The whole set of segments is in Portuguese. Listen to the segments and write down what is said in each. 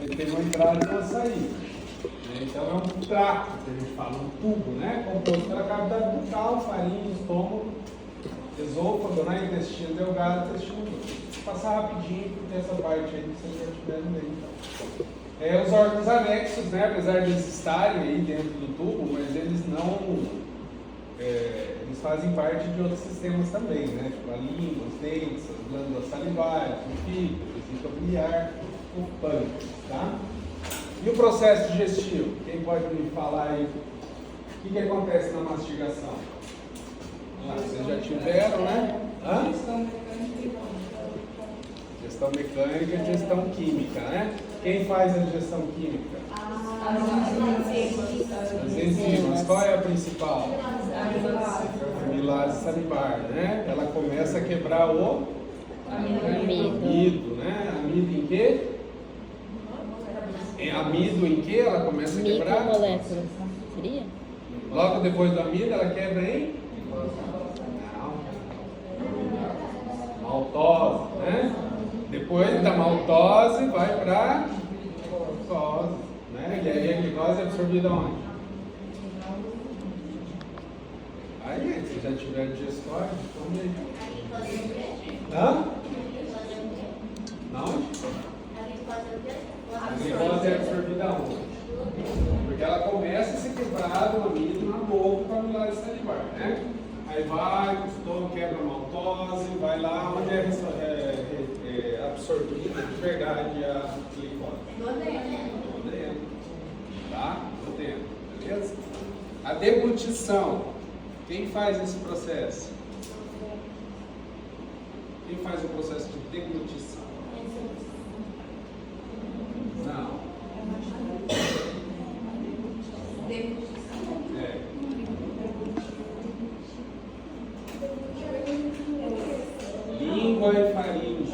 ele tem uma entrada e uma saída. Então é um trato, que a gente fala, um tubo, né? Composto pela cavidade bucal, faringe, estômago, esôfago, né? Intestino delgado, intestino grosso. Vou passar rapidinho, porque essa parte aí vocês já tiveram bem. Então. Os órgãos anexos, né? Apesar de eles estarem aí dentro do tubo, mas eles não... eles fazem parte de outros sistemas também, né? Tipo a língua, os dentes, as glândulas salivares, o fígado, a vesícula biliar, o pâncreas, tá? E o processo digestivo? Quem pode me falar aí? O que acontece na mastigação? Vocês já tiveram, né? Gestão mecânica e gestão química, né? Quem faz a digestão química? As enzimas. Qual é a principal? A amilase salivar, né? Ela começa a quebrar o amido, né? Amido em quê? Amido em que ela começa a quebrar? Micromoléculas. Seria? Logo depois do amido, ela quebra em? Não. Maltose, né? Depois da maltose, vai para glicose, né? E aí a glicose é absorvida onde? Aí, gente, se já tiver digestório, come aí. Hã? Não? A glicose é absorvida onde? Porque ela começa a ser quebrada no amido na boca com a amilase salivar, né? Aí vai, o estômago quebra a maltose, vai lá onde é absorvida de verdade a glicose. No dentro. Tá? No dentro, beleza? A deglutição. Quem faz esse processo? Quem faz o processo de deglutição? Não. Língua e faringe.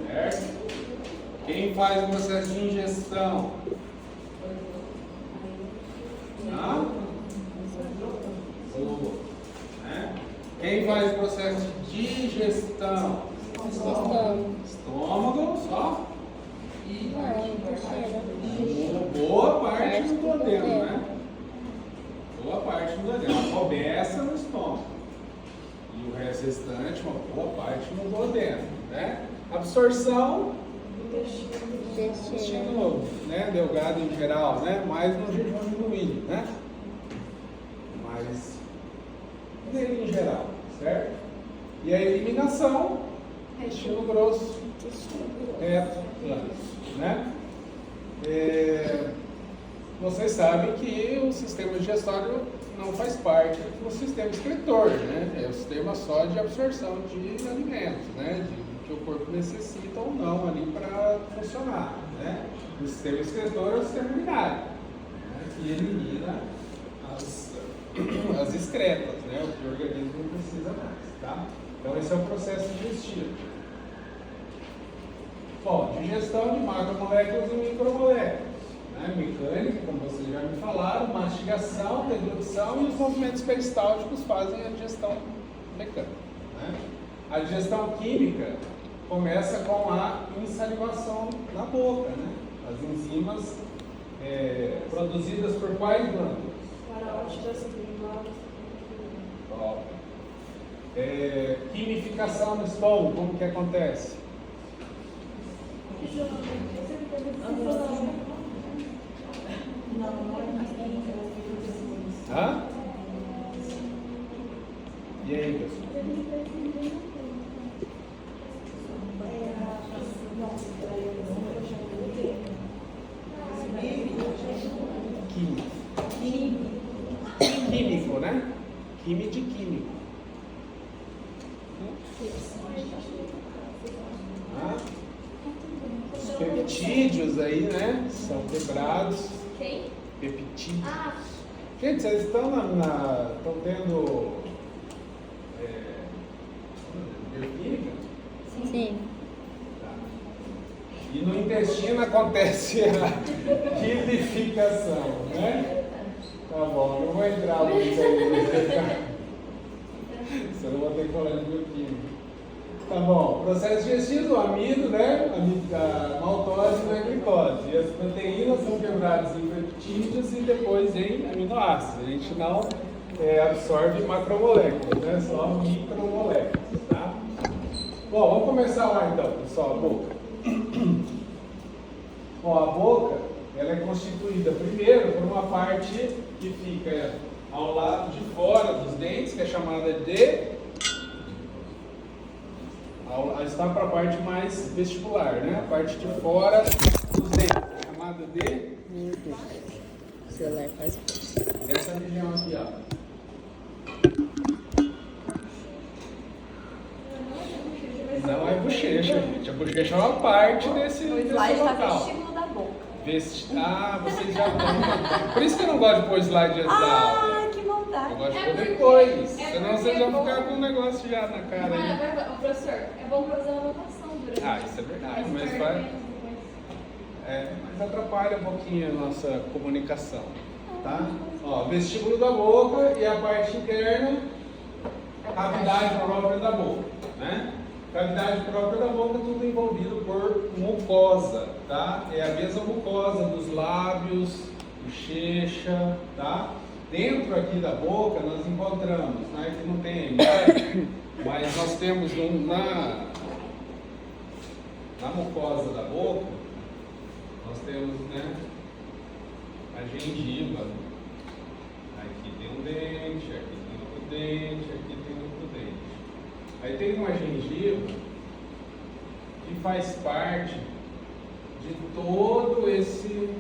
Certo? Quem faz o processo de ingestão? Quem faz o processo de digestão? Estômago, só? Boa parte no duodeno, né? Boa parte no duodeno. A começa no estômago. E o resto restante, uma boa parte no duodeno, né? Absorção, intestino, né? Delgado em geral, né? Mais no jejum diminuído, né? Mas dele em geral, certo? E a eliminação, intestino grosso, reto, né? Vocês sabem que o sistema digestório não faz parte do sistema excretor, né? É o sistema só de absorção de alimentos, né? De que o corpo necessita ou não ali para funcionar, né? O sistema excretor é o sistema urinário, né? Que elimina as excretas, né? O que o organismo não precisa mais, tá? Então esse é o processo digestivo. Bom, digestão de macromoléculas e micromoléculas, né? Mecânica, como vocês já me falaram, mastigação, deglutição e os movimentos peristálticos fazem a digestão mecânica, né? A digestão química começa com a insalivação na boca, né? As enzimas produzidas por quais glândulas? Quimificação no estômago, como que acontece? Hã? E aí, pessoal? Químico, né? Químico de químico. Os peptídeos aí, né? São quebrados. Quem? Peptídeos. Gente, vocês estão estão tendo bioquímica? Sim. Tá. E no intestino acontece a quilificação, né? Tá bom, não vou entrar muito aí. Você não vai ter que falar de bioquímica. Tá bom, processo digestivo, amido, né? A amilose. E as proteínas são quebradas em peptídeos e depois em aminoácidos. A gente não absorve macromoléculas, né? Só micromoléculas, tá? Bom, vamos começar lá então, pessoal, a boca. Bom, a boca, ela é constituída primeiro por uma parte que fica ao lado de fora dos dentes, que é chamada de... Está para a parte mais vestibular, né? A parte de fora dos dentes, é chamada de... Meu Deus. O celular faz força. Essa região aqui, ó. Não é bochecha, gente. A bochecha é uma parte desse Slide está local. vestíbulo da boca. Ah, vocês já estão. Por isso que eu não gosto de pôr slide antes da aula. Ah, que vontade. Eu gosto de pôr depois. Senão vocês vão ficar com um negócio já na cara aí. Professor, é bom fazer uma anotação durante. Ah, isso é verdade, mas atrapalha um pouquinho a nossa comunicação, tá? Ó, vestíbulo da boca e a parte interna, cavidade própria da boca, né? Cavidade própria da boca, tudo envolvido por mucosa, tá? É a mesma mucosa dos lábios, bochecha, tá? Dentro aqui da boca nós encontramos, né? Que não tem a imagem, mas nós temos na mucosa da boca, nós temos, né, a gengiva. Aqui tem um dente, aqui tem outro dente, aqui tem outro dente. Aí tem uma gengiva que faz parte de todo esse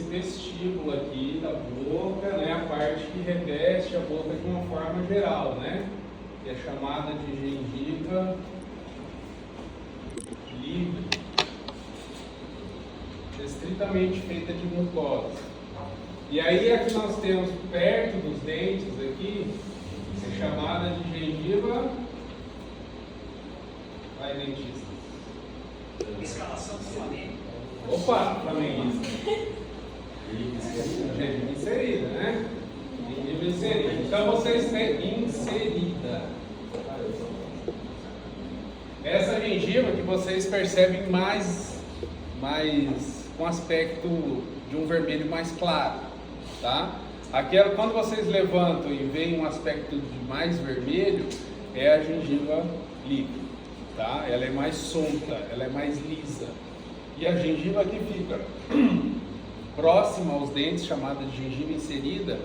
vestíbulo aqui da boca, né, a parte que reveste a boca de uma forma geral, né, que é chamada de gengiva livre, estritamente feita de mucosa. E aí aqui nós temos perto dos dentes aqui, é chamada de gengiva. Vai, dentista. Escalação do Flamengo. Opa, flamenguista. Gengiva inserida, né? Gengiva inserida. Então vocês têm inserida. Essa gengiva que vocês percebem mais com aspecto de um vermelho mais claro, tá? Aquela, quando vocês levantam e veem um aspecto de mais vermelho, é a gengiva livre, tá? Ela é mais solta, ela é mais lisa. E a gengiva que fica próxima aos dentes, chamada de gengiva inserida,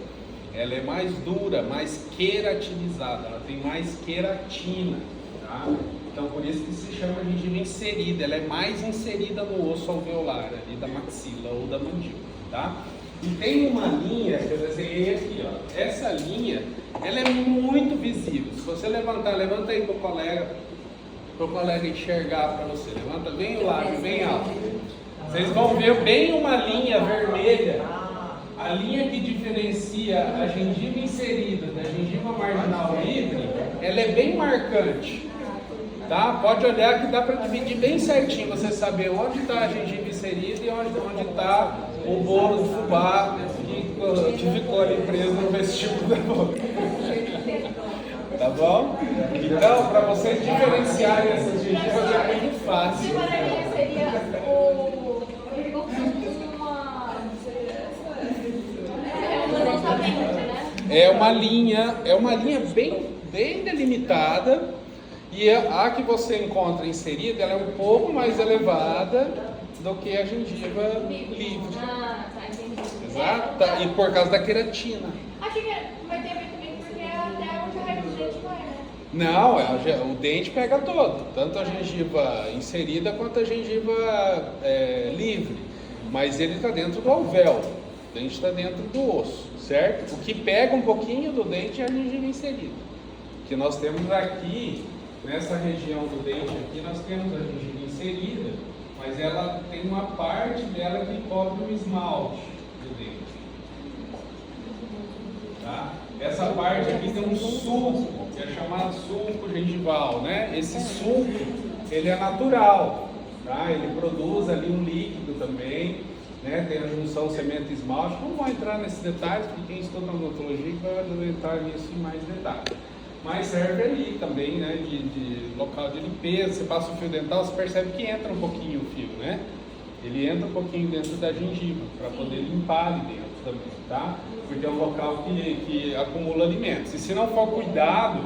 ela é mais dura, mais queratinizada, ela tem mais queratina, tá? Então por isso que se chama gengiva inserida, ela é mais inserida no osso alveolar ali da maxila ou da mandíbula, tá? E tem uma linha que eu desenhei aqui, ó. Essa linha, ela é muito visível. Se você levanta aí pro colega enxergar para você. Levanta bem o lábio, bem alto. Vocês vão ver bem uma linha vermelha. A linha que diferencia a gengiva inserida da gengiva marginal livre, ela é bem marcante. Tá? Pode olhar que dá para dividir bem certinho, você saber onde está a gengiva inserida e onde está o bolo de fubá que ficou ali preso no vestíbulo da boca. Tá bom? Então, para vocês diferenciarem essas gengivas é muito fácil. Que maravilha seria o levantamento, né? É uma linha bem delimitada. E a que você encontra inserida, ela é um pouco mais elevada do que a gengiva livre. Ah, tá, entendi. Exato? E por causa da queratina. Aqui vai ter a ver também porque é até onde a raiz do dente vai, né? Não, o dente pega todo, tanto a gengiva inserida quanto a gengiva livre. Mas ele está dentro do alvéolo, o dente está dentro do osso, certo? O que pega um pouquinho do dente é a gengiva inserida. Que nós temos aqui, nessa região do dente aqui, nós temos a gengiva inserida, mas ela tem uma parte dela que cobre o esmalte do dente. Tá? Essa parte aqui tem um sulco, que é chamado sulco gengival, né? Esse sulco, ele é natural, tá? Ele produz ali um líquido também, né? Tem a junção cemento-esmalte. Não vou entrar nesses detalhes, porque quem estuda odontologia vai entrar nisso em mais detalhes. Mas serve ali também, né, de local de limpeza. Você passa o fio dental, você percebe que entra um pouquinho o fio, né? ele entra um pouquinho dentro da gengiva, para poder limpar ali dentro também, tá? Porque é um local que acumula alimentos. E se não for cuidado,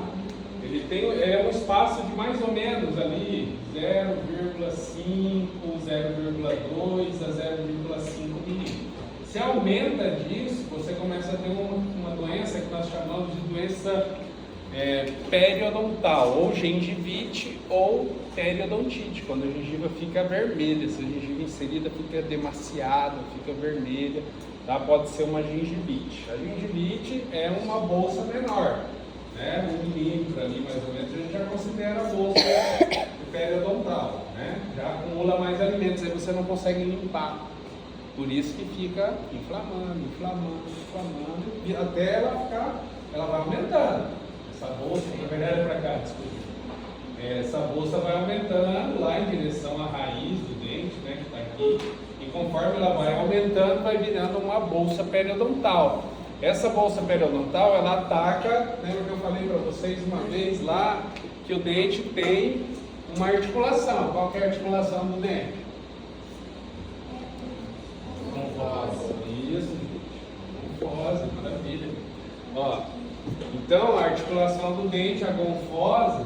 ele tem um espaço de mais ou menos ali 0,5, 0,2 a 0,5 milímetros. Se aumenta disso, você começa a ter uma doença que nós chamamos de doença periodontal, ou gengivite ou periodontite, quando a gengiva fica vermelha, se a gengiva inserida fica demasiada, fica vermelha, tá? Pode ser uma gengivite. A gengivite é uma bolsa menor, né? 1 milímetro ali mais ou menos, a gente já considera a bolsa periodontal, né? Já acumula mais alimentos, aí você não consegue limpar. Por isso que fica inflamando, e até ela vai aumentando. Essa bolsa, na verdade é para cá, desculpa. Essa bolsa vai aumentando lá em direção à raiz do dente, né, que está aqui. E conforme ela vai aumentando, vai virando uma bolsa periodontal. Essa bolsa periodontal, ela ataca, lembra que eu falei para vocês uma vez lá, que o dente tem uma articulação. Qual que é a articulação do dente? Confose. Isso, confose, maravilha. Ó, então a articulação do dente, a gonfose,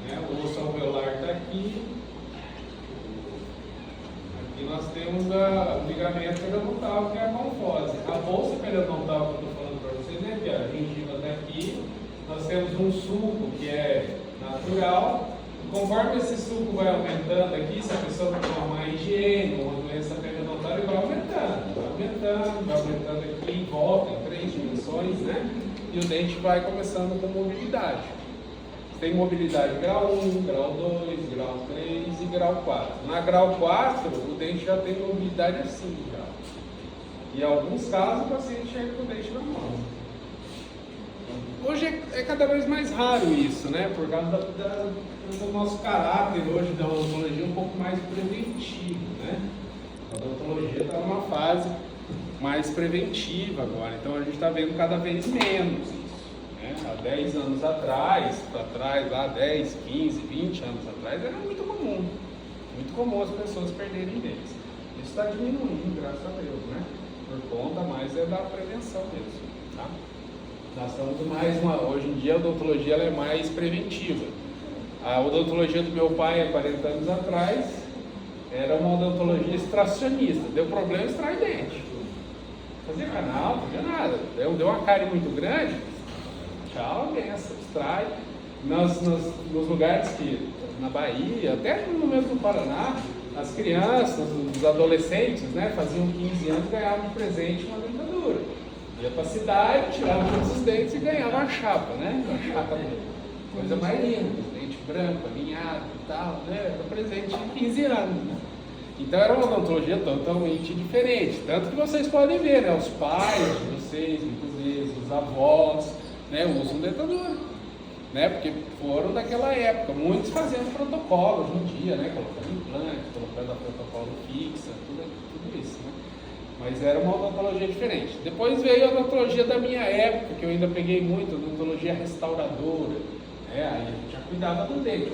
né, o osso alveolar está aqui. Aqui nós temos o ligamento periodontal, que é a gonfose. A bolsa periodontal que eu estou falando para vocês, né, que a gengiva está aqui. Nós temos um sulco que é natural. Conforme esse suco vai aumentando aqui, se a pessoa tem uma má higiene, uma doença periodontal, ele vai aumentando aqui em volta, em 3 dimensões, né? E o dente vai começando com mobilidade. Tem mobilidade grau 1, grau 2, grau 3 e grau 4. Na grau 4, o dente já tem mobilidade assim já. E em alguns casos o paciente chega com o dente na mão. Hoje é cada vez mais raro isso, né? Por causa do nosso caráter hoje da odontologia um pouco mais preventivo, né? A odontologia está numa fase mais preventiva agora, então a gente está vendo cada vez menos isso, né? Há 10 anos atrás, lá 10, 15, 20 anos atrás, era muito comum as pessoas perderem dentes. Isso está diminuindo, graças a Deus, né? Por conta mais da prevenção mesmo, tá? Nós estamos hoje em dia a odontologia ela é mais preventiva. A odontologia do meu pai, há 40 anos atrás, era uma odontologia extracionista. Deu problema, extrai dente. Fazia canal, não fazia nada. Deu uma cárie muito grande, tchau, benção, extrai. Nos lugares que, na Bahia, até no mesmo Paraná, as crianças, os adolescentes, né, faziam 15 anos e ganhavam de presente uma dentadura. Ia para a cidade, tirava todos os dentes e ganhava uma chapa, né? Uma chapa dele. Coisa mais linda, dente branco, alinhado e tal, né? Era presente de 15 anos, né? Então era uma odontologia totalmente diferente. Tanto que vocês podem ver, né? Os pais de vocês, muitas vezes, os avós, né? Usam dentadura, né? Porque foram daquela época. Muitos fazendo protocolo hoje em dia, né? Colocando implante, colocando a protocolo fixa, tudo isso, né? Mas era uma odontologia diferente. Depois veio a odontologia da minha época, que eu ainda peguei muito, odontologia restauradora. Aí a gente já cuidava do dente,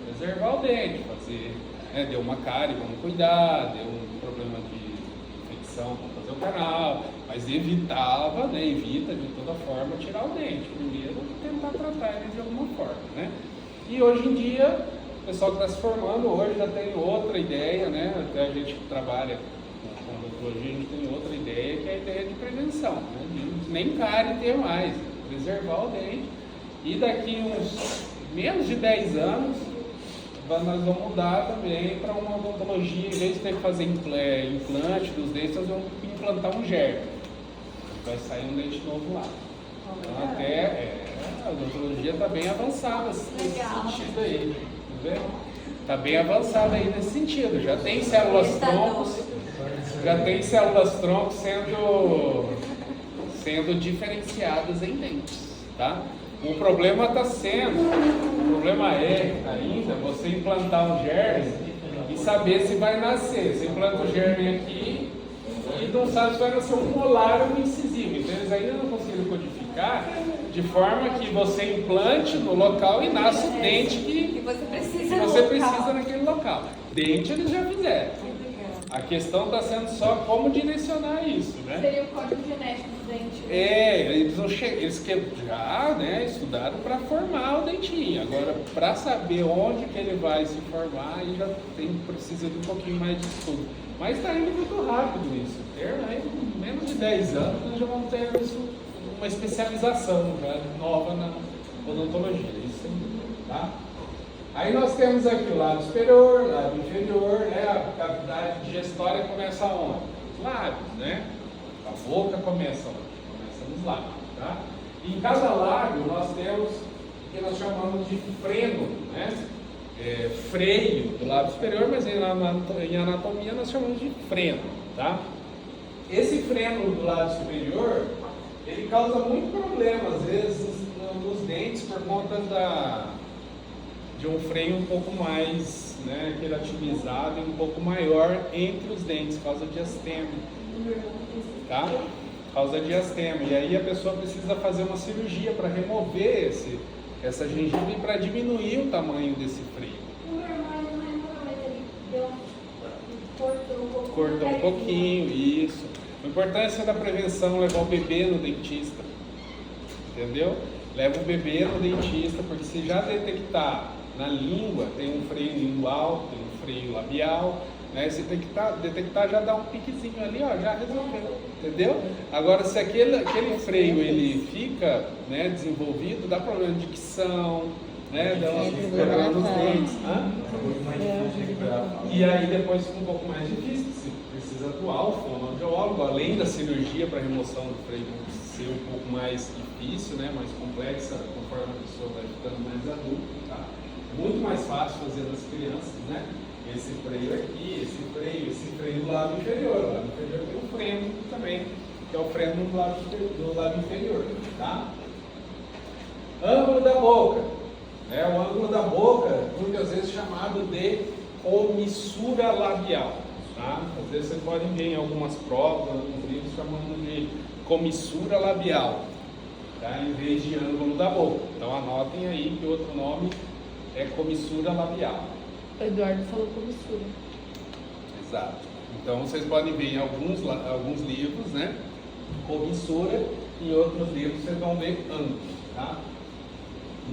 preservar o dente, fazer, né, deu uma cárie, vamos cuidar, deu um problema de infecção, vamos fazer o canal, mas evitava, né, evita de toda forma tirar o dente. Primeiro tentar tratar ele de alguma forma, né? E hoje em dia, o pessoal que está se formando hoje já tem outra ideia, né? Até a gente que trabalha com odontologia, a gente tem outra ideia, que é a ideia de prevenção, né? De nem cárie ter mais, preservar o dente. E daqui uns menos de 10 anos, nós vamos mudar também para uma odontologia, em vez de ter que fazer implante dos dentes, nós vamos implantar um germe. Vai sair um dente novo lá. Então até a odontologia está bem avançada nesse sentido aí. Tá vendo? Está bem avançada aí nesse sentido. Já tem células troncos sendo diferenciadas em dentes, tá? O problema é ainda você implantar um germe e saber se vai nascer. Você implanta o germe aqui e não sabe se vai nascer um molar ou um incisivo. Então eles ainda não conseguiram codificar de forma que você implante no local e nasce o dente que você precisa naquele local. bucal. Dente eles já fizeram. A questão está sendo só como direcionar isso, né? Seria o código genético do dente. Eles já, né, estudaram para formar o dentinho. Agora, para saber onde que ele vai se formar, aí já precisa de um pouquinho mais de estudo. Mas está indo muito rápido isso. Aí, em menos de 10 anos, nós já vamos ter uma especialização já nova na odontologia. Isso sem dúvida, tá? Aí nós temos aqui o lábio superior, lábio inferior, né? A cavidade digestória começa onde? Os lábios, né? A boca começa onde? Começa nos lábios, tá? E em cada lábio nós temos o que nós chamamos de freno, né? Freio do lábio superior, mas em anatomia nós chamamos de freno, tá? Esse freno do lábio superior, ele causa muito problema, às vezes, nos dentes por conta de um freio um pouco mais, né, queratinizado e um pouco maior entre os dentes, causa diastema, tá? Causa diastema. E aí a pessoa precisa fazer uma cirurgia para remover essa gengiva e para diminuir o tamanho desse freio. Cortou um pouquinho, isso. A importância da prevenção é levar o bebê no dentista, entendeu? Leva o bebê no dentista, porque se já detectar na língua, tem um freio lingual, tem um freio labial, né? Se detectar já dá um piquezinho ali, ó, já resolveu, entendeu? Agora, se aquele freio ele fica, né, desenvolvido, dá problema de dicção, né? Dá uma dificuldade nos dentes. E aí depois fica um pouco mais difícil, se precisa atuar o fonoaudiólogo, além da cirurgia para remoção do freio ser um pouco mais difícil, né, mais complexa, conforme a pessoa vai ficando mais adulta, tá? Muito mais fácil fazer nas crianças, né? Esse freio aqui, esse freio do lábio inferior. O lábio inferior tem um freno também, que é o freno do lábio inferior, tá? Ângulo da boca. O ângulo da boca, muitas vezes chamado de comissura labial, tá? Às vezes vocês podem ver em algumas provas, alguns livros, chamando de comissura labial, tá? Em vez de ângulo da boca. Então anotem aí que o outro nome é comissura labial. O Eduardo falou comissura. Exato. Então vocês podem ver em alguns livros, né? Comissura, e em outros livros vocês vão ver ângulo, tá?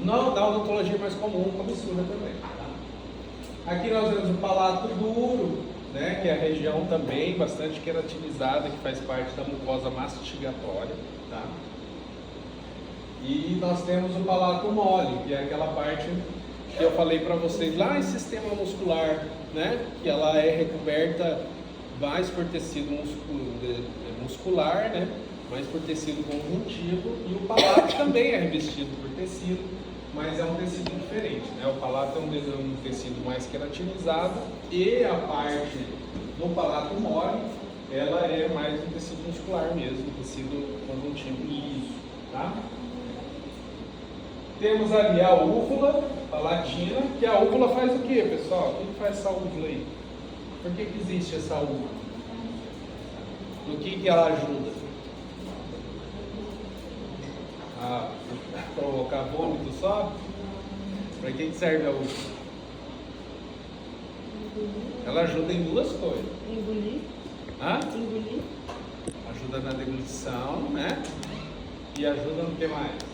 Na odontologia mais comum, comissura também, tá? Aqui nós temos o palato duro, né? Que é a região também bastante queratinizada, que faz parte da mucosa mastigatória, tá? E nós temos o palato mole, que é aquela parte que eu falei para vocês lá em sistema muscular, né? Que ela é recoberta mais por tecido muscular, né? Mais por tecido conjuntivo, e o palato também é revestido por tecido, mas é um tecido diferente, né? O palato é um tecido mais queratinizado, e a parte do palato mole, ela é mais um tecido muscular mesmo, um tecido conjuntivo liso, tá? Temos ali a úvula palatina, que a úvula faz o que, pessoal? O que faz essa úvula aí? Por que existe essa úvula? No que ela ajuda? A provocar vômito só? Para que serve a úvula? Ela ajuda em duas coisas. Engolir. Engolir. Ajuda na deglutição, né? E ajuda no que mais?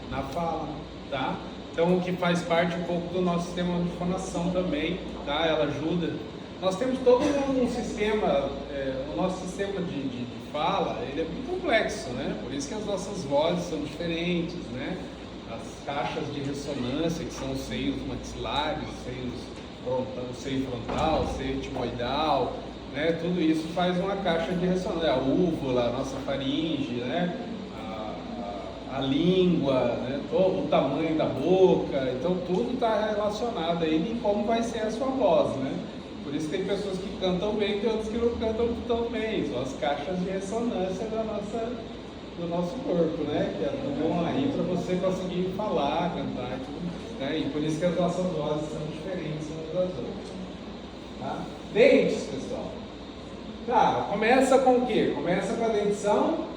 Na fala, tá? Então, o que faz parte um pouco do nosso sistema de fonação também, tá? Ela ajuda. Nós temos todo um sistema, o nosso sistema de fala, ele é muito complexo, né? Por isso que as nossas vozes são diferentes, né? As caixas de ressonância, que são os seios maxilares, o seio frontal, o seio etimoidal, né? Tudo isso faz uma caixa de ressonância. A úvula, a nossa faringe, né? A língua, né? Todo o tamanho da boca, então tudo está relacionado aí em como vai ser a sua voz, né? Por isso tem pessoas que cantam bem e tem outras que não cantam tão bem. São as caixas de ressonância do nosso corpo, né? Que atuam aí para você conseguir falar, cantar e tudo, né? E por isso que as nossas vozes são diferentes umas das outras, tá? Dentes, pessoal. Tá, começa com o quê? Começa com a dentição.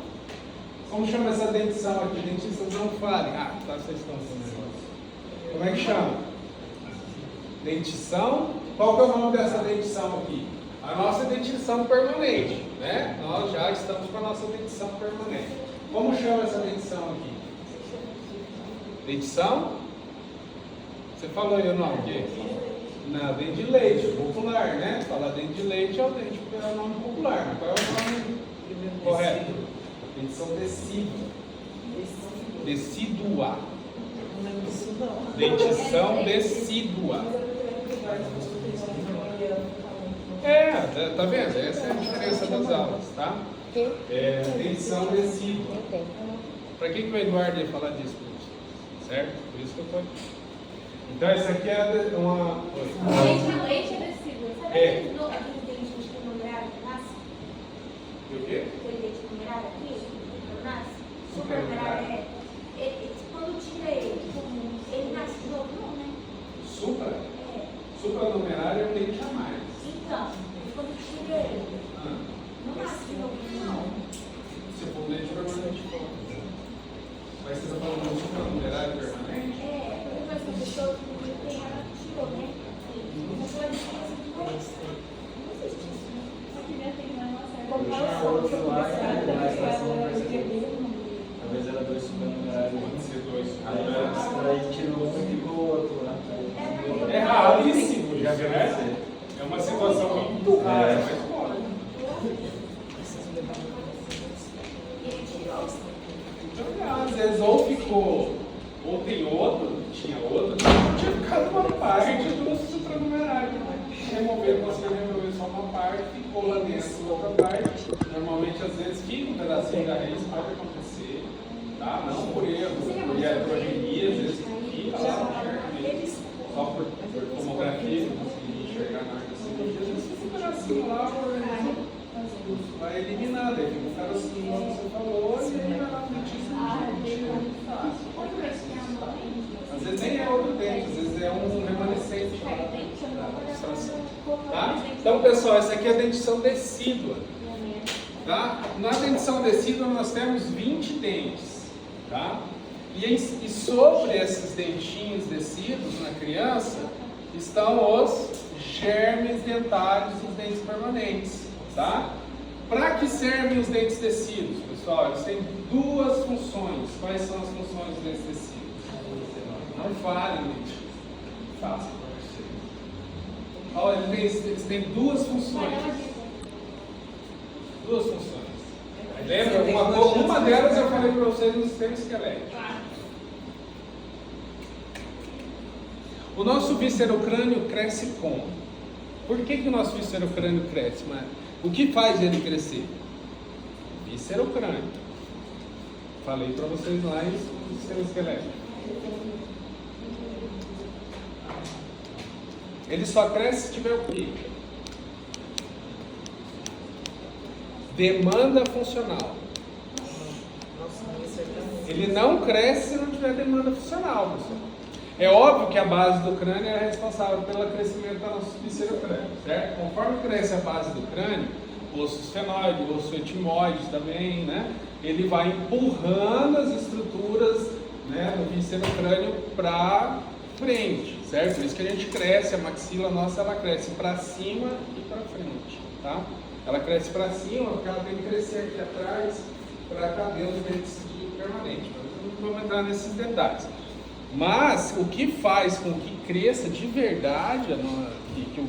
Como chama essa dentição aqui? Dentistas não falem. Ah, tá, vocês estão com o negócio. Como é que chama? Dentição. Qual que é o nome dessa dentição aqui? A nossa dentição permanente, né? Nós já estamos com a nossa dentição permanente. Como chama essa dentição aqui? Dentição? Você falou aí o nome aqui? Não, dente de leite, popular, né? Falar dente de leite é o dente, porque é o nome popular. Qual é o nome correto? Dentição decídua. Decídua. Dentição decídua. Tá vendo? Essa é a diferença das aulas, tá? Dentição decídua. Para que o Eduardo ia falar disso? Certo? Por isso que eu tô aqui. Então, essa aqui é uma... Leite é decíduo. Sabe aquele dente que numerado que nasce? O quê? Aquele dente numerado aqui, que nasce? Super numerado quando tira ele nasce de novo, não, né? Supra? Supranumerário é um dente a mais. Então, quando tira ele, não nasce de novo, não. Se for um dente permanente, mas você está falando de um supranumerário permanente? Porque essa pessoa que tem, ela tirou, né? Mas ela disse que não existe isso, né? Só que minha tem uma talvez era 2 supernumerários. Pode ser 2 Aí tirou um e ficou outro lá. É raríssimo, já né? É uma situação muito rara, mas pode. Então, às vezes, ou ficou, ou tem outro, tinha outro, tinha ficado uma parte do supranumerário. Remover, você remover só uma parte, ficou lá dentro outra parte. Normalmente, às vezes, fica um pedacinho da raiz, pode acontecer, tá? Não por erro, por iatrogenia, às vezes fica lá, não enxerga mesmo. Só por tomografia, não conseguir enxergar nada assim. Às vezes fica um pedacinho lá, o organismo vai eliminar, daí fica um carocinho, como você falou, e aí vai lá no dentista, muito fácil. Às vezes nem é outro dente, às vezes é um remanescente da extração. Tá? Então, pessoal, essa aqui é a dentição decídua. Tá? Na dentição decídua nós temos 20 dentes. Tá? E sobre esses dentinhos decíduos na criança estão os germes dentários dos dentes permanentes. Tá? Para que servem os dentes decíduos, pessoal? Eles têm duas funções. Quais são as funções dos dentes decíduos? Não falem, gente. Fácil para vocês. Eles têm duas funções. Duas funções. Lembra? Uma delas eu falei para vocês no sistema esquelético. O nosso viscerocrânio cresce como? Por que o nosso viscerocrânio cresce? O que faz ele crescer? Viscerocrânio. Falei para vocês lá no sistema esquelético. Ele só cresce se tiver o quê? Demanda funcional. Ele não cresce se não tiver demanda funcional, pessoal. É óbvio que a base do crânio é responsável pelo crescimento do nosso viscerocrânio, certo? Conforme cresce a base do crânio, o osso esfenoide, o osso etimoide também, né? Ele vai empurrando as estruturas, né, do viscerocrânio para frente, certo? Por isso que a gente cresce, a maxila nossa, ela cresce para cima e para frente, tá? Ela cresce para cima, porque ela tem que crescer aqui atrás para caber os dentes permanentes. Mas não vamos entrar nesses detalhes. Mas o que faz com que cresça de verdade, que o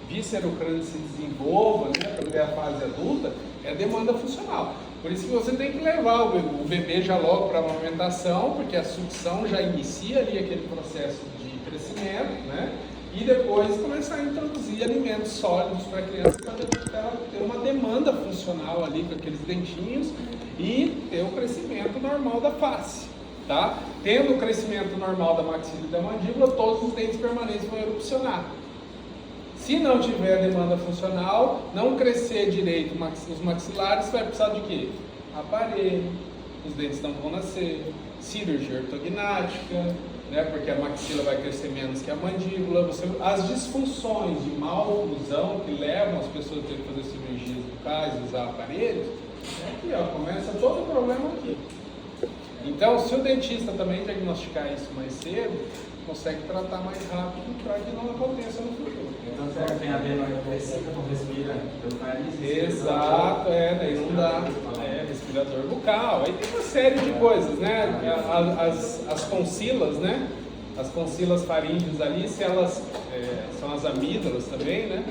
viscerocrânio se desenvolva, né, para ter a fase adulta, é a demanda funcional. Por isso que você tem que levar o bebê já logo para a amamentação, porque a sucção já inicia ali aquele processo de crescimento, né? E depois começar a introduzir alimentos sólidos para a criança, para ela ter uma demanda funcional ali com aqueles dentinhos e ter o crescimento normal da face, tá? Tendo o crescimento normal da maxila e da mandíbula, todos os dentes permanentes vão erupcionar. Se não tiver demanda funcional, não crescer direito os maxilares, vai precisar de quê? Aparelho, os dentes não vão nascer, cirurgia ortognática, né, porque a maxila vai crescer menos que a mandíbula. As disfunções de maloclusão que levam as pessoas a ter que fazer cirurgias bucais e usar aparelhos, aqui ó, começa todo o problema aqui. Então, se o dentista também diagnosticar isso mais cedo, consegue tratar mais rápido para que não aconteça no futuro. Então, será que tem a ver com recita com respira pelo nariz? Exato, daí não dá. Respirador bucal. Aí tem uma série de coisas, né? As tonsilas, né? As tonsilas faríngeas ali, se elas são as amígdalas também, né?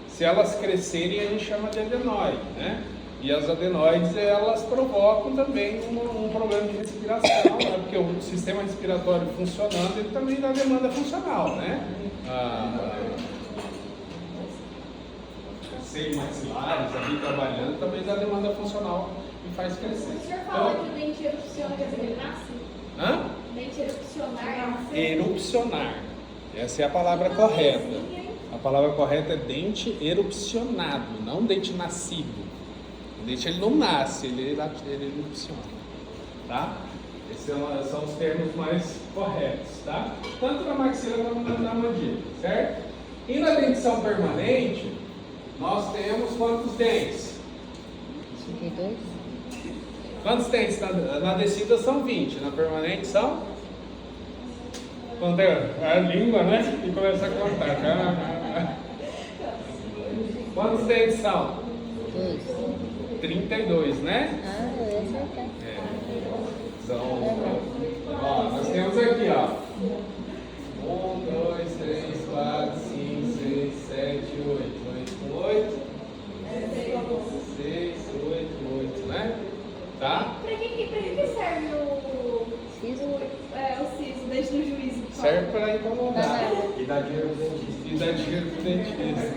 Se elas crescerem, a gente chama de adenoide, né? E as adenoides, elas provocam também um problema de respiração, né? Porque o sistema respiratório funcionando, ele também dá demanda funcional, né? Seios maxilares ali trabalhando também dá demanda funcional e faz crescer. O senhor fala que o dente erupciona, quer dizer, ele nasce? Hã? Dente erupcionar. Erupcionar. Essa é a palavra correta. A palavra correta é dente erupcionado, não dente nascido. O dente ele não nasce, ele erupciona. Tá? Esses são os termos mais corretos, tá? Tanto na maxila quanto na mandíbula, certo? E na dentição permanente, nós temos quantos dentes? 52. Quantos dentes? Na descida são 20, na permanente são? Quanto é? A língua, né? E começa a contar. Quantos dentes são? 2. 32, né? Ah, eu ia acertar. Ó, nós temos aqui, ó. 1, 2, 3, 4, 5, 6, 7, 8. 8, 6, 8, né? Tá? Pra que serve o Siso? o siso, dente no juízo? Serve para incomodar. E dá dinheiro pro dentista. E dá dinheiro pro dentista.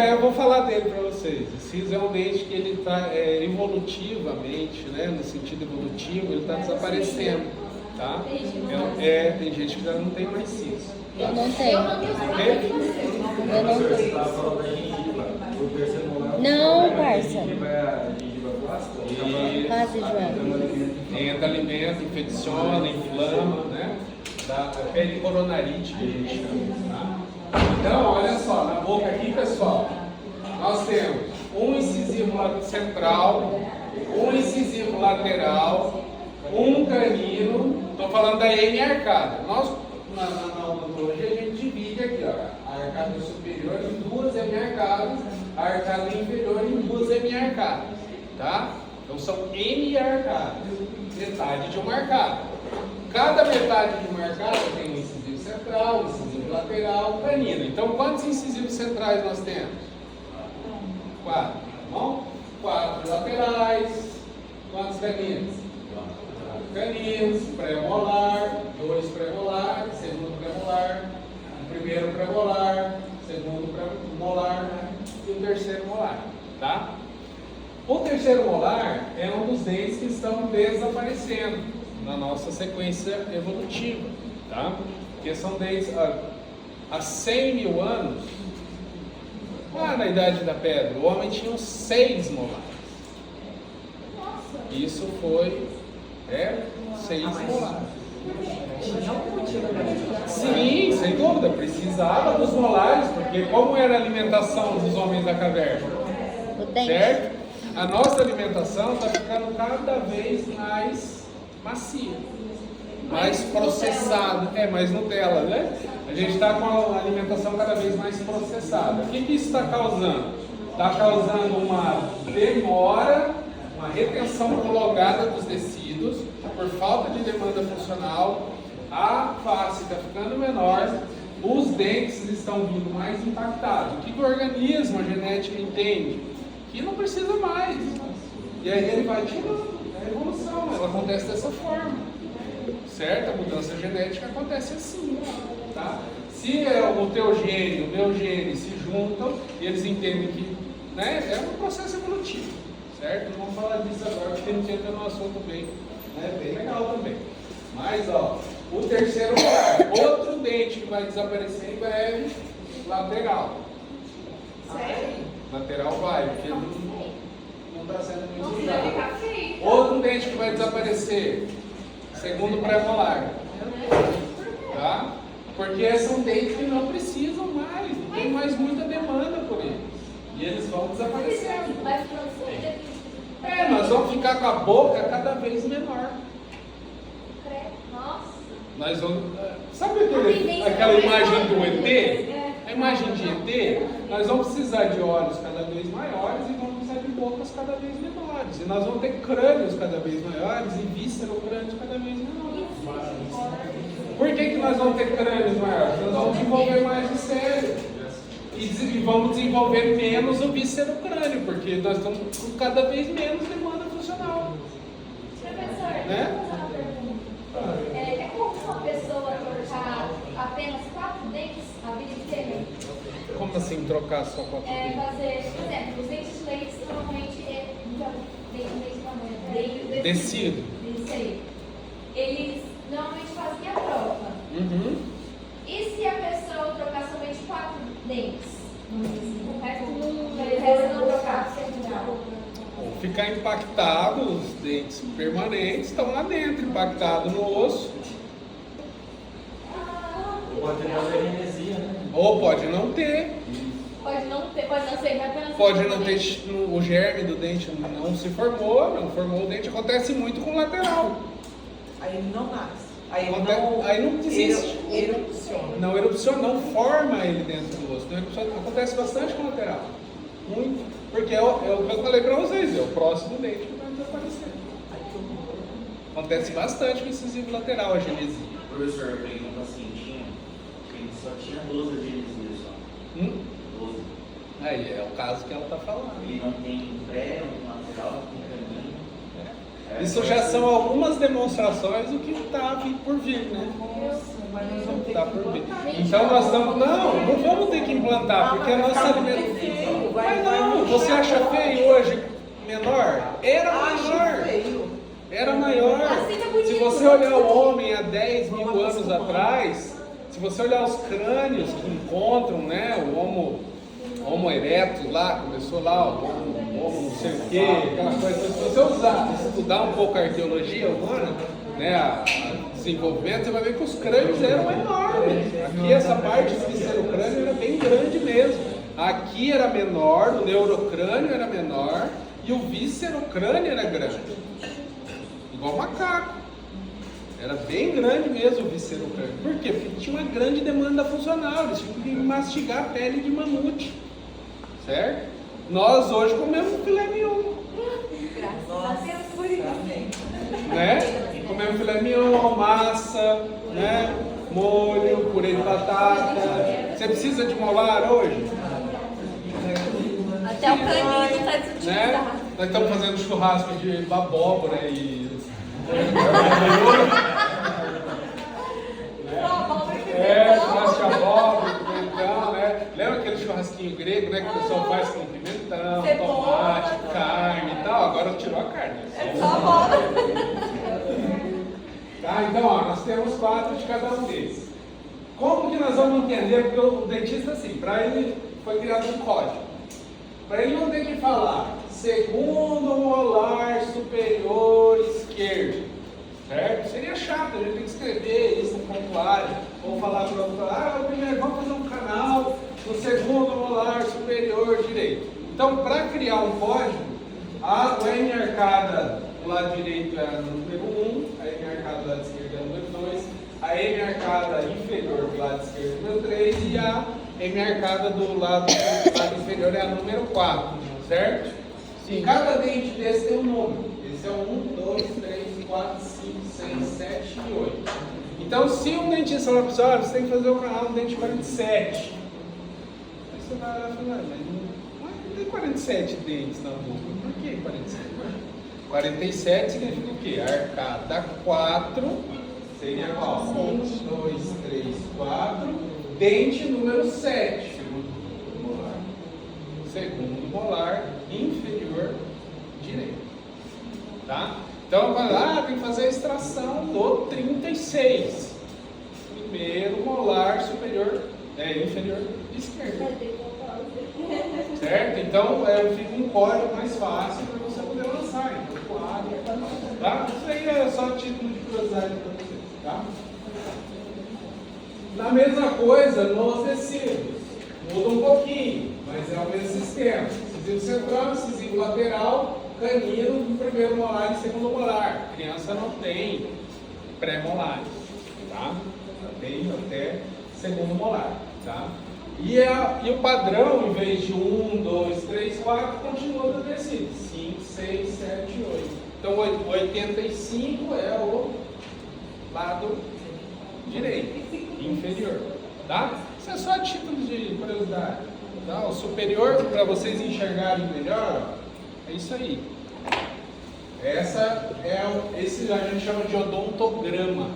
Eu vou falar dele para vocês. O siso é um dente que ele está evolutivamente, né, no sentido evolutivo, ele está desaparecendo, tá? Tem gente que já não tem mais siso. Eu não tenho. Eu não tenho nada de você. Eu não Você tenho. estava falando da gengiva. O terceiro molar. Não, parça. A gengiva plástica. Quase, João. Entra alimento, infecciona, inflama, né? Da pericoronarite que a gente chama, tá? Então, olha só, na boca aqui, pessoal, nós temos um incisivo central, um incisivo lateral, um canino. Estou falando da M arcada. Nós, na odontologia, a gente divide aqui, ó, a arcada superior em duas M arcadas, a arcada inferior em duas M arcadas, tá? Então são M arcadas, metade de uma arcada. Cada metade de uma arcada tem um incisivo central, um incisivo lateral, um canino. Então quantos incisivos centrais nós temos? 4, tá bom? 4 laterais. Quantos caninos? 4 caninos, pré-molar, 2 pré-molar, segundo pré-molar, primeiro pré-molar, segundo pré-molar e o terceiro molar, tá? O terceiro molar é um dos dentes que estão desaparecendo na nossa sequência evolutiva, tá? Porque são dentes há 100 mil anos, lá na Idade da Pedra, o homem tinha 6 molares. Isso foi 6 molares. Sim, sem dúvida, precisava dos molares, porque como era a alimentação dos homens da caverna? O dente. Certo? A nossa alimentação está ficando cada vez mais macia, mais processada, mais Nutella, né? A gente está com a alimentação cada vez mais processada. O que isso está causando? Está causando uma demora, uma retenção prolongada dos tecidos, por falta de demanda funcional, a face está ficando menor, os dentes estão vindo mais impactados. O que o organismo, a genética entende? Que não precisa mais. E aí ele vai tirando. É a evolução, ela acontece dessa forma. Certo? A mudança genética acontece assim. Tá? Se o teu gene e o meu gene se juntam e eles entendem que, né, é um processo evolutivo. Certo? Não vamos falar disso agora, porque a gente entra no assunto bem legal também. Mas, ó, o terceiro molar, outro dente que vai desaparecer em breve, lateral. Sério? Lateral vai, porque não está sendo muito Nossa, usado. vai ficar feio. Outro dente que vai desaparecer, segundo pré-molar. Tá? Porque são dentes que não precisam mais, não tem mais muita demanda por eles. E eles vão desaparecendo. Vai ficando feio. Nós vamos ficar com a boca cada vez menor. Nossa. Nós vamos. Sabe aquela imagem do ET? A imagem de ET, nós vamos precisar de olhos cada vez maiores e vamos precisar de bocas cada vez menores. E nós vamos ter crânios cada vez maiores e víscero-crânios cada vez menores. Por que nós vamos ter crânios maiores? Nós vamos desenvolver mais o cérebro. E vamos desenvolver menos o víscero-crânio, porque nós estamos com cada vez menos demanda funcional. Professor, Né? deixa eu fazer uma pergunta. É como uma pessoa trocar apenas 4 dentes a vida inteira? Como assim trocar só 4 dentes? Fazer, por exemplo, os dentes de leite normalmente Descido. Isso aí. Eles normalmente fazem a troca. Uhum. E se a pessoa trocar somente 4 dentes? O resto não trocar? Ficar impactado, os dentes permanentes estão lá dentro, impactado no osso. Pode ter uma genesia, né? Ou pode não ter. Pode não ser, não apenas Pode não ter, o germe do dente não se formou, não formou o dente. Acontece muito com o lateral. Aí ele não nasce. Aí Aí não desiste. erupciona. Não erupciona, não forma ele dentro do osso. Não erupciona, acontece bastante com o lateral. Muito. Porque é o que eu falei pra vocês, é o próximo dente que vai desaparecer. Acontece bastante com o incisivo lateral, a genesia. Professor, eu peguei um pacientinho que ele só tinha 12 genesias só. 12. Aí é o caso que ela está falando. Ele não tem pré, não tem lateral, não tem caminho. Isso já são algumas demonstrações do que está por vir, né? Nossa, mas nós vamos ter Tá que por vir. implantar. Então nós estamos. Não vamos ter que implantar, porque a nossa alimentação. Mas não, você acha feio hoje menor? Era maior. Era maior. Assim tá bonito. Se você olhar o homem há 10 mil anos atrás, se você olhar os crânios que encontram, né? O Homo erectus lá, começou lá, o Homo não sei o quê, aquela coisa. Se você estudar um pouco a arqueologia humana, né? A desenvolvimento, você vai ver que os crânios eram enormes. Aqui essa parte do viscerocrânio era bem grande mesmo. Aqui era menor, o neurocrânio era menor e o viscerocrânio era grande. Igual macaco. Era bem grande mesmo o viscerocrânio. Por quê? Porque tinha uma grande demanda funcional. Eles tinham que mastigar a pele de mamute. Certo? Nós hoje comemos filé mignon. Graças a Deus por isso. Né? Comemos filé mignon, massa, né? Molho, purê de batata. Você precisa de molar hoje? Até o caninho está desutilizado. Né? Nós estamos fazendo churrasco de abóbora e... churrasco de abóbora, pimentão, né? Lembra aquele churrasquinho grego, né? Que o pessoal faz com pimentão, tomate, carne e tal? Agora tirou a carne. É só a bola. Tá? Então, ó, nós temos 4 de cada um desses. Como que nós vamos entender? Porque o dentista, assim, para ele foi criado um código. Para ele não ter que falar segundo molar superior esquerdo, certo? Seria chato, a gente tem que escrever isso no pontuário, ou falar para o outro, primeiro vamos fazer um canal no segundo molar superior direito. Então, para criar um código, o M arcada do lado direito é o número 1, a M arcada do lado esquerdo é o número 2, a M arcada inferior do lado esquerdo é o número 3 e a M arcada do lado inferior é a número 4, certo? Sim. Cada dente desse tem um número. Esse é o 1, 2, 3, 4, 5, 6, 7 e 8. Então, se um dentista falar para você, olha, você tem que fazer o canal do dente 47. Aí você vai lá e fala, mas não tem 47 dentes na boca. Por que 47? 47 significa o quê? Arcada 4 seria qual? 1, 2, 3, 4. Dente número 7. Segundo molar inferior direito. Tá? Então, tem que fazer a extração do 36. Primeiro molar superior, inferior esquerdo. Certo? Então, fica um código mais fácil para você poder lançar. Então, claro. Tá? Isso aí é só título de curiosidade para vocês. Tá? Na mesma coisa nos tecidos. Muda um pouquinho, mas é o mesmo sistema. Incisivo central, incisivo lateral, canino, primeiro molar e segundo molar. Criança não tem pré-molares. tá? Tem até segundo molar, tá? E o padrão, em vez de 1, 2, 3, 4, continua do tecido. 5, 6, 7, 8. Então, 85 é o lado direito, inferior, tá? Isso é só a título de curiosidade. Tá? O superior, para vocês enxergarem melhor, ó, é isso aí. Esse a gente chama de odontograma,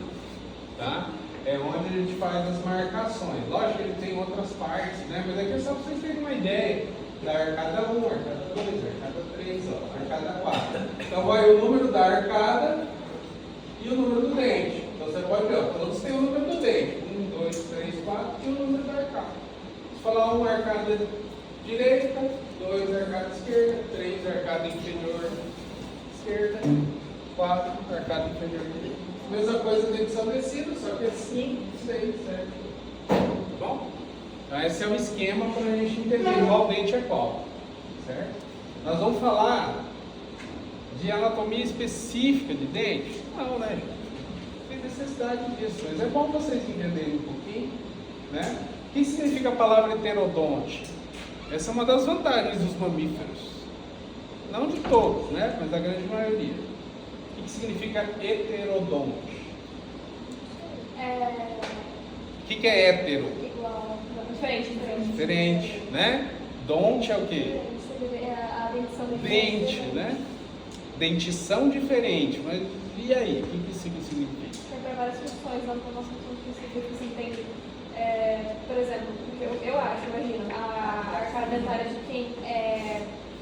tá? É onde a gente faz as marcações. Lógico que ele tem outras partes, né? Mas aqui é só para vocês terem uma ideia da arcada 1, arcada 2, arcada 3, ó, arcada 4. Então vai o número da arcada e o número do dente. Então você pode ver, ó, todos têm o número do dente. 1, 2, 3, 4 e o número da arcada. Se falar 1 arcada direita, 2 arcada esquerda, 3 arcada inferior esquerda, 4 arcada inferior direita. Mesma coisa dentro de São Tecido, só que é 5, 6, 7, 8. Tá bom? Então esse é o esquema para a gente entender qual dente é qual. Certo? Nós vamos falar de anatomia específica de dente? Não, né? Não tem necessidade disso, mas é bom vocês entenderem um pouquinho, né? O que significa a palavra heterodonte? Essa é uma das vantagens dos mamíferos. Não de todos, né? Mas da grande maioria. O que significa heterodonte? O que é hétero? Igual. Diferente. Diferente, né? Donte é o quê? A dentição Dente, né? Dentição diferente. Mas e aí? O que isso significa? Tem para várias funções, não para nossa função específica que você entende. Por exemplo, eu acho, imagina, a arcada dentária de quem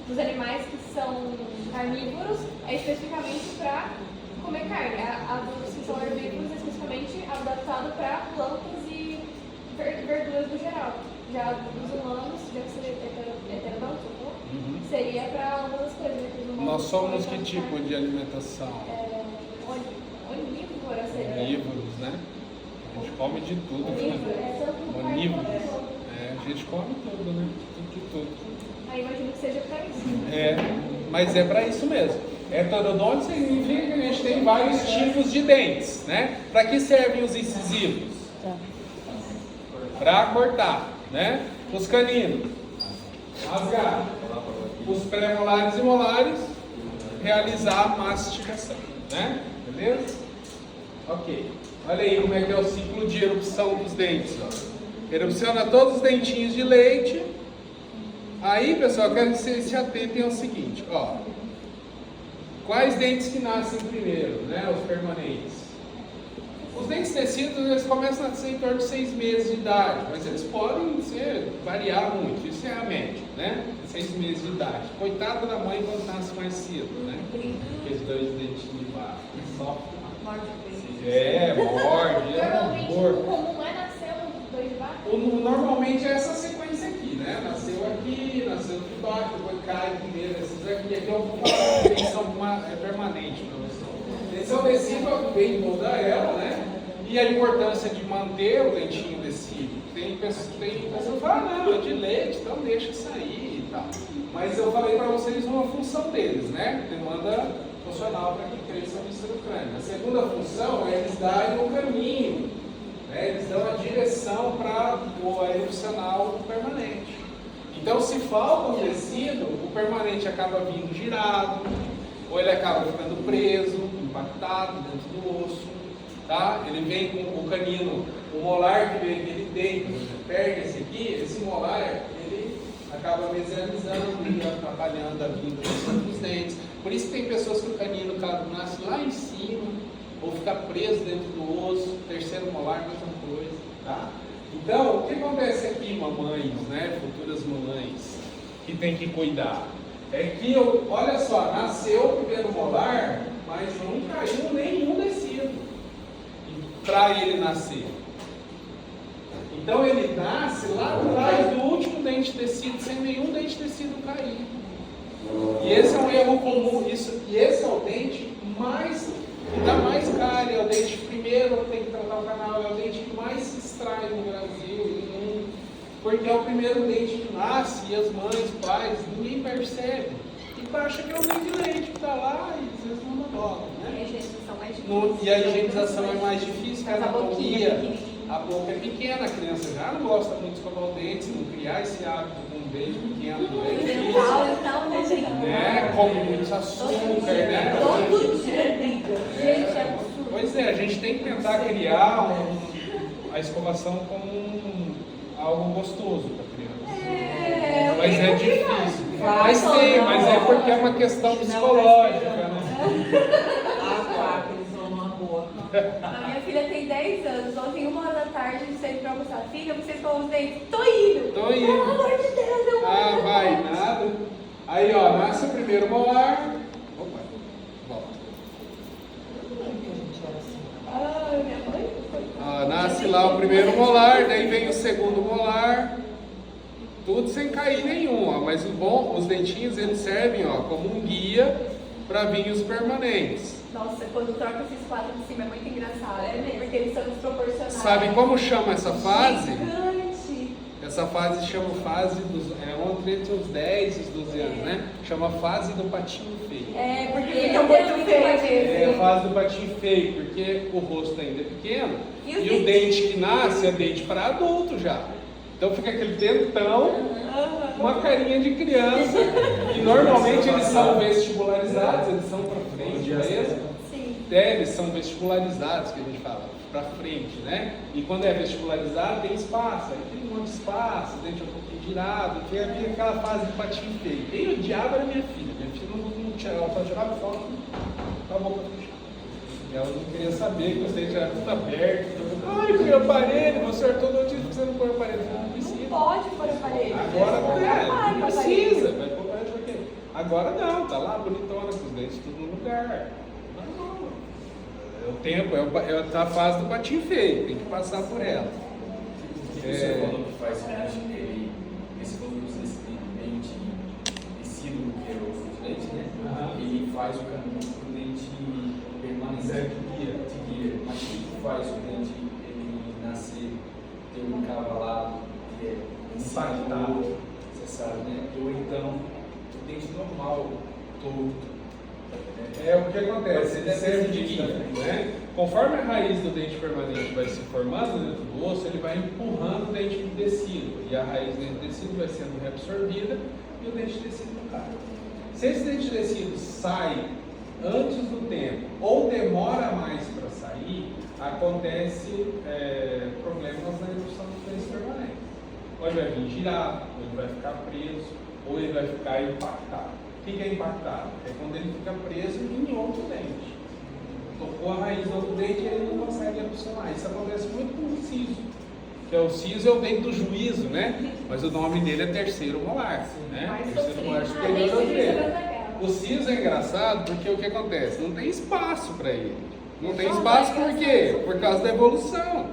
dos animais que são carnívoros é especificamente para comer carne. A dos que são herbívoros é especificamente adaptado para plantas e verduras no geral. Já dos humanos, já que seria heterodonte, seria para ambas as coisas. Nós somos que tipo de alimentação? Onívora seria. Onívoros, né? A gente come de tudo. Onívoros. A gente come tudo, né? Tudo de tudo. Aí imagino que seja para isso. Mas é para isso mesmo. Heterodonte significa que a gente tem vários tipos de dentes, né? Para que servem os incisivos? Para cortar, né? Os caninos, rasgar. Os pré-molares e molares, realizar a mastigação, né? Beleza? Ok. Olha aí como é que é o ciclo de erupção dos dentes. Ó. Erupciona todos os dentinhos de leite. Aí, pessoal, eu quero que vocês se atentem ao seguinte, ó. Quais dentes que nascem primeiro, né? Os permanentes. Os dentes tecidos, eles começam a nascer em torno de 6 meses de idade, mas eles podem variar muito, isso é a média, né? 6 meses de idade. Coitada da mãe quando nasce mais cedo, né? Aqueles 2 dentinhos de baixo. Sofre. Morde, Normalmente, horror. o comum é nascer os 2 de baixo? Normalmente é essa sequência aqui, né? Nasceu aqui, nasceu de baixo, depois cai primeiro esses aqui. Aqui eu vou falar que eles são permanente para você. Eles são tecido bem toda ela, né? E a importância de manter o dentinho tecido. Tem pessoas que falam, não, é de leite, então deixa sair e tal. Mas eu falei para vocês uma função deles, né? Demanda funcional para que cresça o mísero crânio. A segunda função é eles darem o caminho, né? Eles dão a direção para o erupcional permanente. Então, se falta um tecido, o permanente acaba vindo girado, ou ele acaba ficando preso, impactado dentro do osso. Tá? Ele vem com o canino, o molar que vem, ele deita, perde esse aqui, esse molar, ele acaba mesializando e atrapalhando a vinda dos dentes. Por isso tem pessoas que o canino nasce lá em cima, ou fica preso dentro do osso, terceiro molar, mesma coisa. Tá? Então, o que acontece aqui, mamães, né, futuras mamães, que tem que cuidar? É que, olha só, nasceu o primeiro molar, mas não caiu nenhum tecido para ele nascer. Então ele nasce lá atrás do último dente tecido, sem nenhum dente tecido cair. E esse é um erro comum, e esse é o dente que dá mais cárie, é o dente primeiro tem que tratar o canal, é o dente que mais se extrai no Brasil, porque é o primeiro dente que nasce e as mães, pais, ninguém percebe. E acha que é um dente de leite que está lá e vezes não odonto, E né? a higienização é mais difícil. E a higienização é mais difícil, porque a Mas a boquinha anatomia, pequenininha. a boca é pequena, a criança já não gosta muito de escovar o dente, se não criar esse hábito com um dente pequeno, é difícil. Então, né, gente? Né? Come muito açúcar, né? Todo dia briga. Gente, é absurdo. Pois é, a gente tem que tentar criar a escovação como algo gostoso para a criança. Mas é difícil. Mas tem, mas é porque é uma questão psicológica, né? Ah, eles vão numa boa. A minha filha tem 10 anos. Ontem, 1h da tarde, a gente saiu pra almoçar. Filha, você escovou os dentes? Tô indo! Tô indo. Pelo amor de Deus, eu Ah, vai, nada. Aí, ó, nasce o primeiro molar. Opa, volta. Ai, minha mãe. Ah, nasce lá o primeiro molar, daí vem o segundo molar. Tudo sem cair nenhum, ó. Mas o bom, os dentinhos eles servem, ó, como um guia para vinhos permanentes. Nossa, quando troca esses quatro de cima é muito engraçado. É mesmo, porque eles são desproporcionais. Sabe como chama essa fase? Gigante. Essa fase chama fase dos. Entre os 10 e os 12 anos, né? Chama fase do patinho feio. É, porque ele é muito feio. É a fase do patinho feio, porque o rosto ainda é pequeno E e o dente que nasce é dente para adulto já. Então fica aquele dentão, uma carinha de criança. E normalmente eles são vestibularizados, eles são para frente mesmo. Sim. Eles são vestibularizados, que a gente fala, para frente, né? E quando é vestibularizado tem espaço, aí tem um monte de espaço, o dente é um pouquinho girado, que havia aquela fase de patinho feio. Quem odiava era minha filha não tirava, ela só tirava foto com a boca fechada. Ela não queria saber que os dentes eram tudo abertos. Ai, põe aparelho, você é ortodontista, você não põe aparelho. Não precisa. Não pode pôr aparelho. Agora não Vai, precisa, vai pôr aparelho por quê? Agora não, tá lá bonitona com os dentes tudo no lugar. Não. É o tempo, é a fase do patinho feio, tem que passar por ela. Você falou que faz o dente dele, esse quando você tem dente tecido, que é o dente, né? Ele faz o caminho para o dente permanente. De guia. Mas o que faz o dente ele nascer, ter um cavalado, que é Impactado. você sabe, né? Ou então, o dente normal, torto. É o que acontece, ele serve de guia, né? Conforme a raiz do dente permanente vai se formando dentro do osso, ele vai empurrando o dente de tecido. E a raiz do dente de tecido vai sendo reabsorvida e o dente de tecido não cai. Se esse dente de tecido sai antes do tempo ou demora mais para sair, acontece problemas na evolução dos dentes permanentes. Ou ele vai vir girado, ou ele vai ficar preso, ou ele vai ficar impactado. O que é impactado? É quando ele fica preso em outro dente. Tocou a raiz do outro dente e ele não consegue evolucionar. Isso acontece muito com o siso. Que o siso é o dente do juízo, né? Mas o nome dele é terceiro molar, né? Terceiro molar superior ao dedo. O siso é engraçado porque o que acontece? Não tem espaço para ele. Não tem espaço por quê? Por causa da evolução,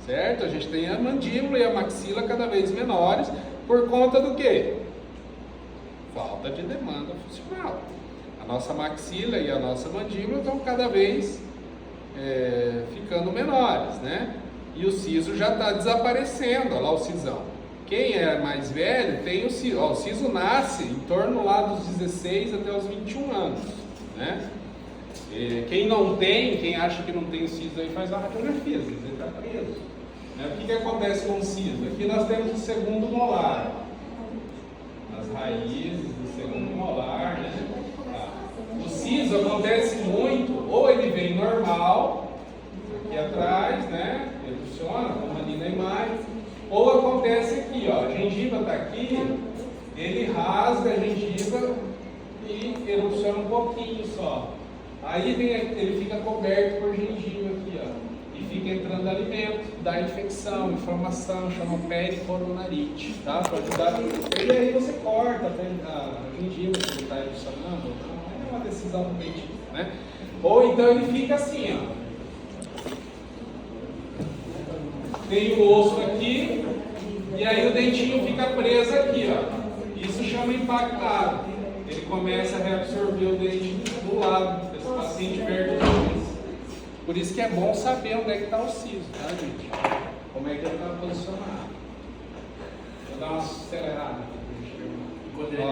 certo? A gente tem a mandíbula e a maxila cada vez menores por conta do quê? Falta de demanda funcional. A nossa maxila e a nossa mandíbula estão cada vez ficando menores, né? E o siso já está desaparecendo, olha lá o sisão. Quem é mais velho tem o siso. Ó, o siso nasce em torno lá dos 16 até os 21 anos, né? Quem não tem, quem acha que não tem siso aí faz uma radiografia, às vezes ele está preso. Né? O que acontece com o siso? Aqui nós temos o segundo molar. As raízes do segundo molar, né? Tá. O siso acontece muito, ou ele vem normal, aqui atrás, né? Ele funciona, como ali na imagem, ou acontece aqui, ó, a gengiva está aqui, ele rasga a gengiva e erupciona um pouquinho só. Aí ele fica coberto por gengiva aqui, ó, e fica entrando alimento, dá infecção, inflamação, chama pericoronarite, tá? Pode dar. E aí você corta a gengiva que ele está erupcionando, é uma decisão do médico, né? Ou então ele fica assim, ó. Tem o osso aqui, e aí o dentinho fica preso aqui, ó. Isso chama impactado. Ele começa a reabsorver o dente do lado, esse paciente perde o dente. Por isso que é bom saber onde é que está o siso, tá, gente? Como é que ele está posicionado. Vou dar uma acelerada aqui pra gente ver.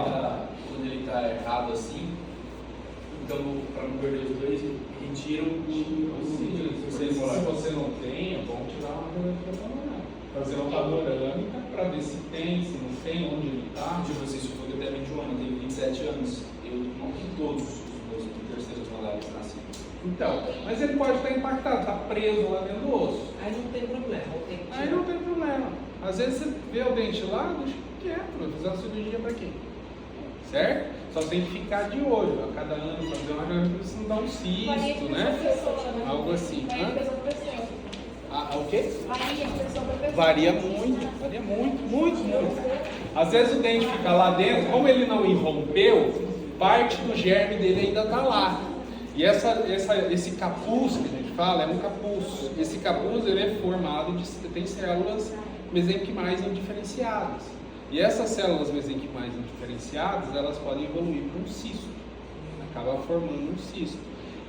Quando ele está errado assim, Então, para não perder os dois, retira o Se você não tem, é bom tirar uma radiografia pulmonar. Fazer uma panorâmica para ver se tem, se não tem, onde ele está. Tipo assim, se eu for até 21 anos, eu tenho 27 anos, eu não tenho todos os meus terceiros malares nascidos. Então, mas ele pode estar impactado, está preso lá dentro do osso. Aí não tem problema. Eu tenho que Aí tirar. não tem problema. Às vezes você vê o dente lá, deixa quieto, vai fazer uma cirurgia para quê? Certo? Só tem que ficar de olho. A cada ano fazer uma radiografia, se não dá um cisto, né? Algo assim. Varia de Hã? pessoa para pessoa. O quê? Varia de pessoa para pessoa. Varia muito. Às vezes o dente fica lá dentro, como ele não irrompeu, parte do germe dele ainda está lá. E esse capuz que a gente fala é um capuz. Esse capuz ele é formado tem células mesenquimais indiferenciadas. E essas células mesenquimais indiferenciadas, elas podem evoluir para um cisto. Acaba formando um cisto.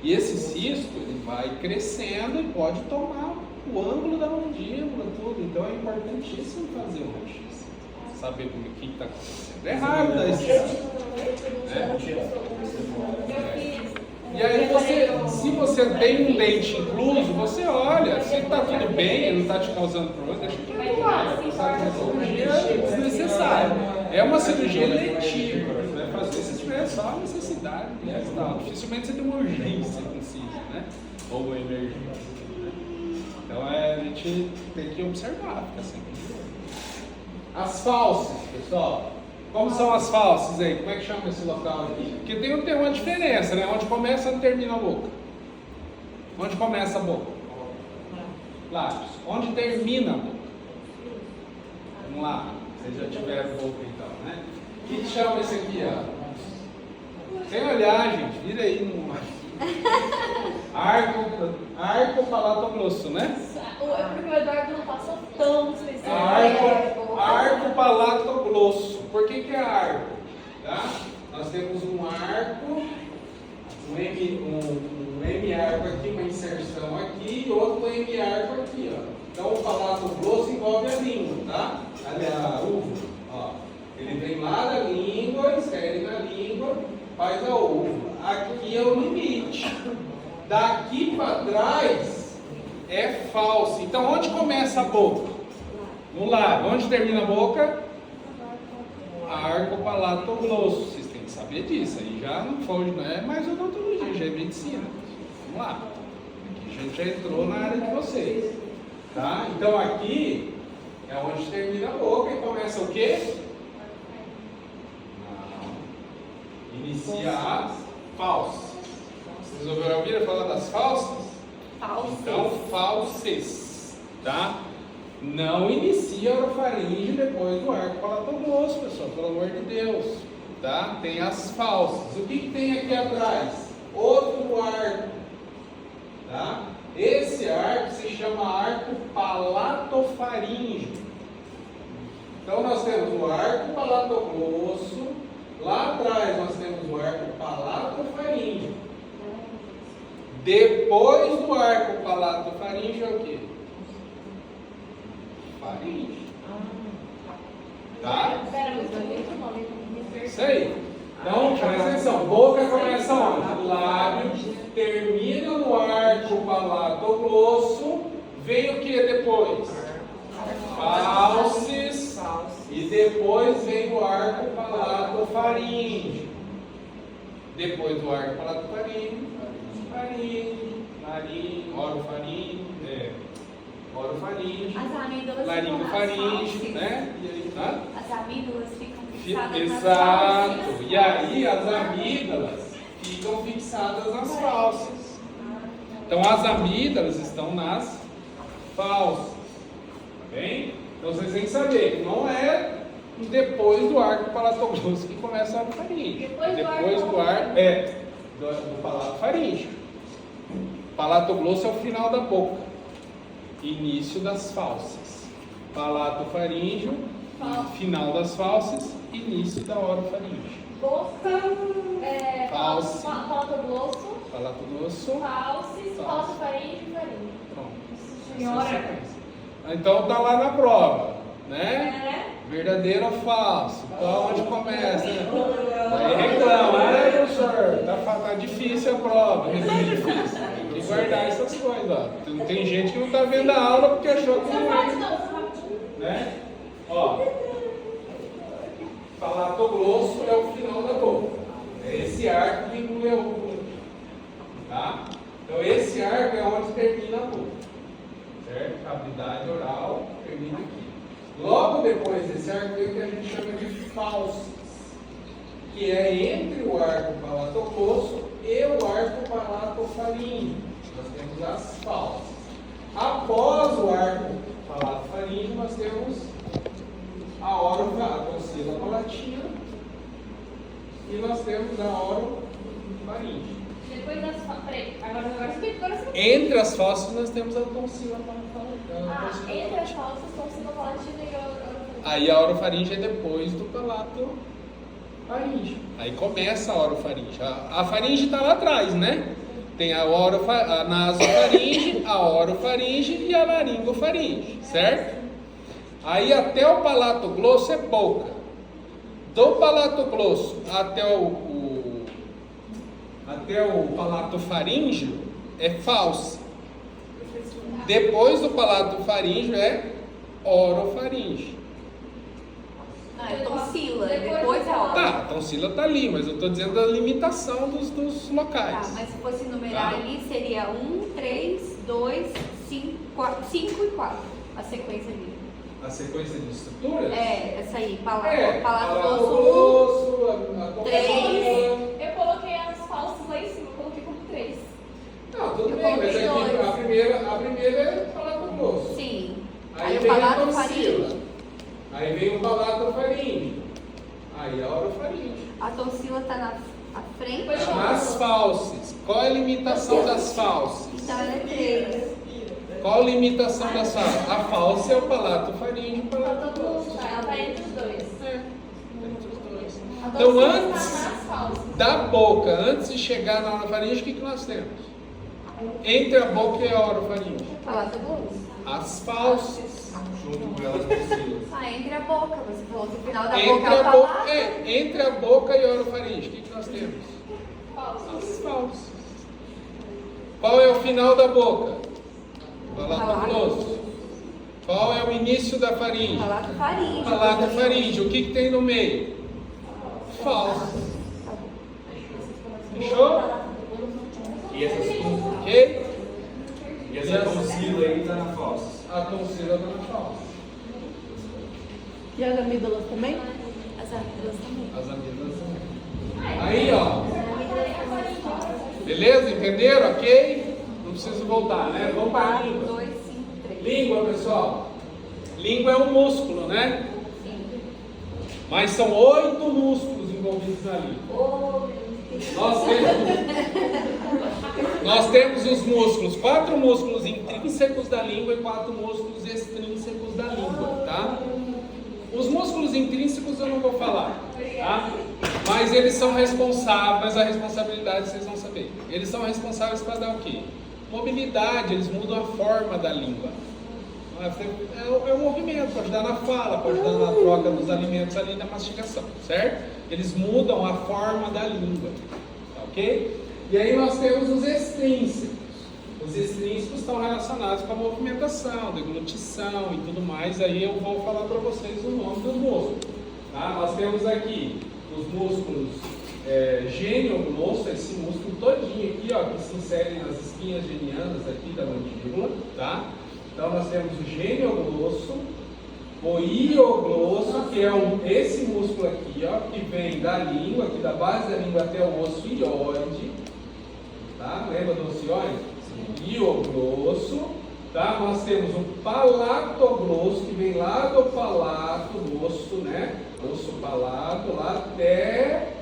E esse cisto, ele vai crescendo e pode tomar o ângulo da mandíbula, tudo. Então é importantíssimo fazer um raio-x. Saber o que está acontecendo. É raro dar esse E aí se você tem um dente incluso, você olha, se está tudo bem, ele não está te causando problema, deixa que ele lá. Uma cirurgia desnecessária. É uma cirurgia letiva. Você vai fazer se tiver só a necessidade. Dificilmente você tem uma urgência precisa, né? Ou uma emergência. Né? Então a gente tem que observar, ficar sempre de olho. As falsas, pessoal. Como são as falsas aí? Como é que chama esse local aqui? Porque tem uma diferença, né? Onde começa e termina a boca. Onde começa a boca? Lábios. Onde termina a boca? Vamos lá. Vocês já tiveram boca então, né? O que chama esse aqui, ó? Sem olhar, gente. Vira aí no... Arco palatoglosso, né? Porque o Eduardo não passou tão específico. Arco palatoglosso. Por que é arco? Tá? Nós temos um arco, um M arco aqui, uma inserção aqui e outro M arco aqui, ó. Então o palatoglosso envolve a língua, tá? A uva, ó. Ele vem lá da língua, insere na língua, faz a uva. Aqui é o limite. Daqui para trás é falso. Então onde começa a boca? No lábio. Onde termina a boca? Arco palatoglosso. Vocês têm que saber disso. Aí já não é mais odontologia, já é medicina. Vamos lá. Aqui a gente já entrou na área de vocês. Tá? Então aqui é onde termina a boca e começa o quê? Iniciar falsas. Vocês ouviram falar das falsas? Falsas. Então, falsas, tá? Não inicia a orofaringe depois do arco palatoglosso, pessoal, pelo amor de Deus, tá? Tem as falsas. O que tem aqui atrás? Outro arco, tá? Esse arco se chama arco palatofaríngeo. Então, nós temos o arco palatoglosso, lá atrás nós temos o arco palatofaríngeo. Depois do arco palatofaríngeo é o quê? Faríngeo. Tá? Isso aí. Então, presta atenção. Boca começa onde? Lábio, termina no arco palatoglosso. Vem o que depois? Falses. E depois vem o arco palatofaríngeo. Depois do arco palatofaríngeo, faríngeo, laríngeo, orofaríngeo, orofaríngeo, As amígdalas laringofaríngeo, né? E aí, tá? As amígdalas ficam fixadas nas Exato. falsas. E aí as amígdalas ficam fixadas nas falsas. Então as amígdalas estão nas falsas. Tá bem? Então vocês têm que saber que não é depois do arco palatoglosso que começa a orofaríngeo. Depois do arco do palatofaríngeo. Palatoglosso é o final da boca. Início das falsas. Palatofaríngeo, final das falsas, início da orofaríngeo. Boca, False. palatoglosso, Palatoglosso. falsis, falsofaríngeo e faríngeo. Pronto. Senhora. Então tá lá na prova, né? Verdadeiro ou falso? Então, onde começa? Aí reclama, professor, tá difícil a prova, resumo difícil. Tem que guardar essas coisas, ó. Tem gente que não tá vendo a aula porque achou que não é. Né? Ó, palato grosso é o final da boca. É esse arco que inclui a boca. Tá? Então, esse arco é onde termina a boca. Certo? Cavidade oral termina aqui. Logo depois desse arco é o que a gente chama de fauces, que é entre o arco palatoglosso e o arco palatofaríngeo. Nós temos as fauces. Após o arco palatofaríngeo, nós temos a tonsila palatina e nós temos a orofaríngea. Depois das falsas. Entre as falsas nós temos a tonsila palatina. Entre as falsas, tonsila palatina e orofaríngea. Aí a orofaringe é depois do palato faríngeo. Aí começa a orofaringe. A faringe está lá atrás, né? Tem a nasofaringe, a orofaringe e a laringofaringe, certo? Aí até o palato glosso é boca. Do palato glosso até o palato faríngeo é falsa. Depois do palato faríngeo é orofaringe. Ah, é tonsila, depois a outra. Tá, a tonsila tá ali, mas eu tô dizendo a limitação dos locais. Tá, mas se fosse numerar ali, seria 1, 3, 2, 5 e 4. A sequência ali. A sequência de estruturas? É, essa aí, palato palato grosso, grosso, a 3. Eu coloquei as falsas lá em cima, eu coloquei como 3. Não, tudo Eu bem, mas coloquei aqui dois. a primeira é palato grosso. Sim. Aí o vem a palato tonsila. faríngeo. Aí vem o palato faríngeo. Aí a orofaringe. A tonsila tá na frente. Nas falsas. Qual é a limitação das falsas? Então ela é 3. Qual a limitação das falsas? A falsa é o palato faríngeo e o palato grosso. Ela tá entre os dois. A Então, tonsila antes tá nas falsas. da boca, antes de chegar na orofaringe, o que nós temos? Entre a boca e a orofaringe? Palato grosso. As falsas. Junto com elas possíveis. Ah, entre a boca. Você falou que o final da boca Entre é o a boca, palato. entre a boca e a orofaringe, o que nós temos? Falsas. As falsas. Qual é o final da boca? Palato Palato. grosso. Qual é o início da faringe? Palato faríngeo. Palato faríngeo. O que tem no meio? Falso. Fechou? E Ok? essa tonsila aí tá na falsa. A tonsila está na falsa. E as amígdalas também? As amígdalas também. As amígdalas também. Aí, ó. Beleza? Entenderam? Ok? Não preciso voltar, né? Vamos para a 4, língua. 2, 5, 3. Língua, pessoal. Língua é um músculo, né? Mas são 8 músculos envolvidos na língua. Nós temos os músculos, 4 músculos intrínsecos da língua e 4 músculos extrínsecos da língua, tá? Os músculos intrínsecos eu não vou falar, tá? Mas eles são responsáveis, a responsabilidade vocês vão saber. Eles são responsáveis para dar o quê? Mobilidade, eles mudam a forma da língua. É um movimento, pode ajudar na fala, pode ajudar na troca dos alimentos ali na mastigação, certo? Eles mudam a forma da língua, tá ok? E aí nós temos os extrínsecos. Os extrínsecos estão relacionados com a movimentação, deglutição e tudo mais. Aí eu vou falar para vocês o nome dos músculos. Tá? Nós temos aqui os músculos genioglosso, esse músculo todinho aqui, ó, que se insere nas espinhas genianas aqui da mandíbula, tá? Então nós temos o genioglosso, o ioglosso, que é esse músculo aqui, ó, que vem da língua, aqui da base da língua até o osso ióide, tá? Lembra do osso ióide? Ioglosso, tá? Nós temos o palatoglosso, que vem lá do palato, do osso, né? Osso palato, lá até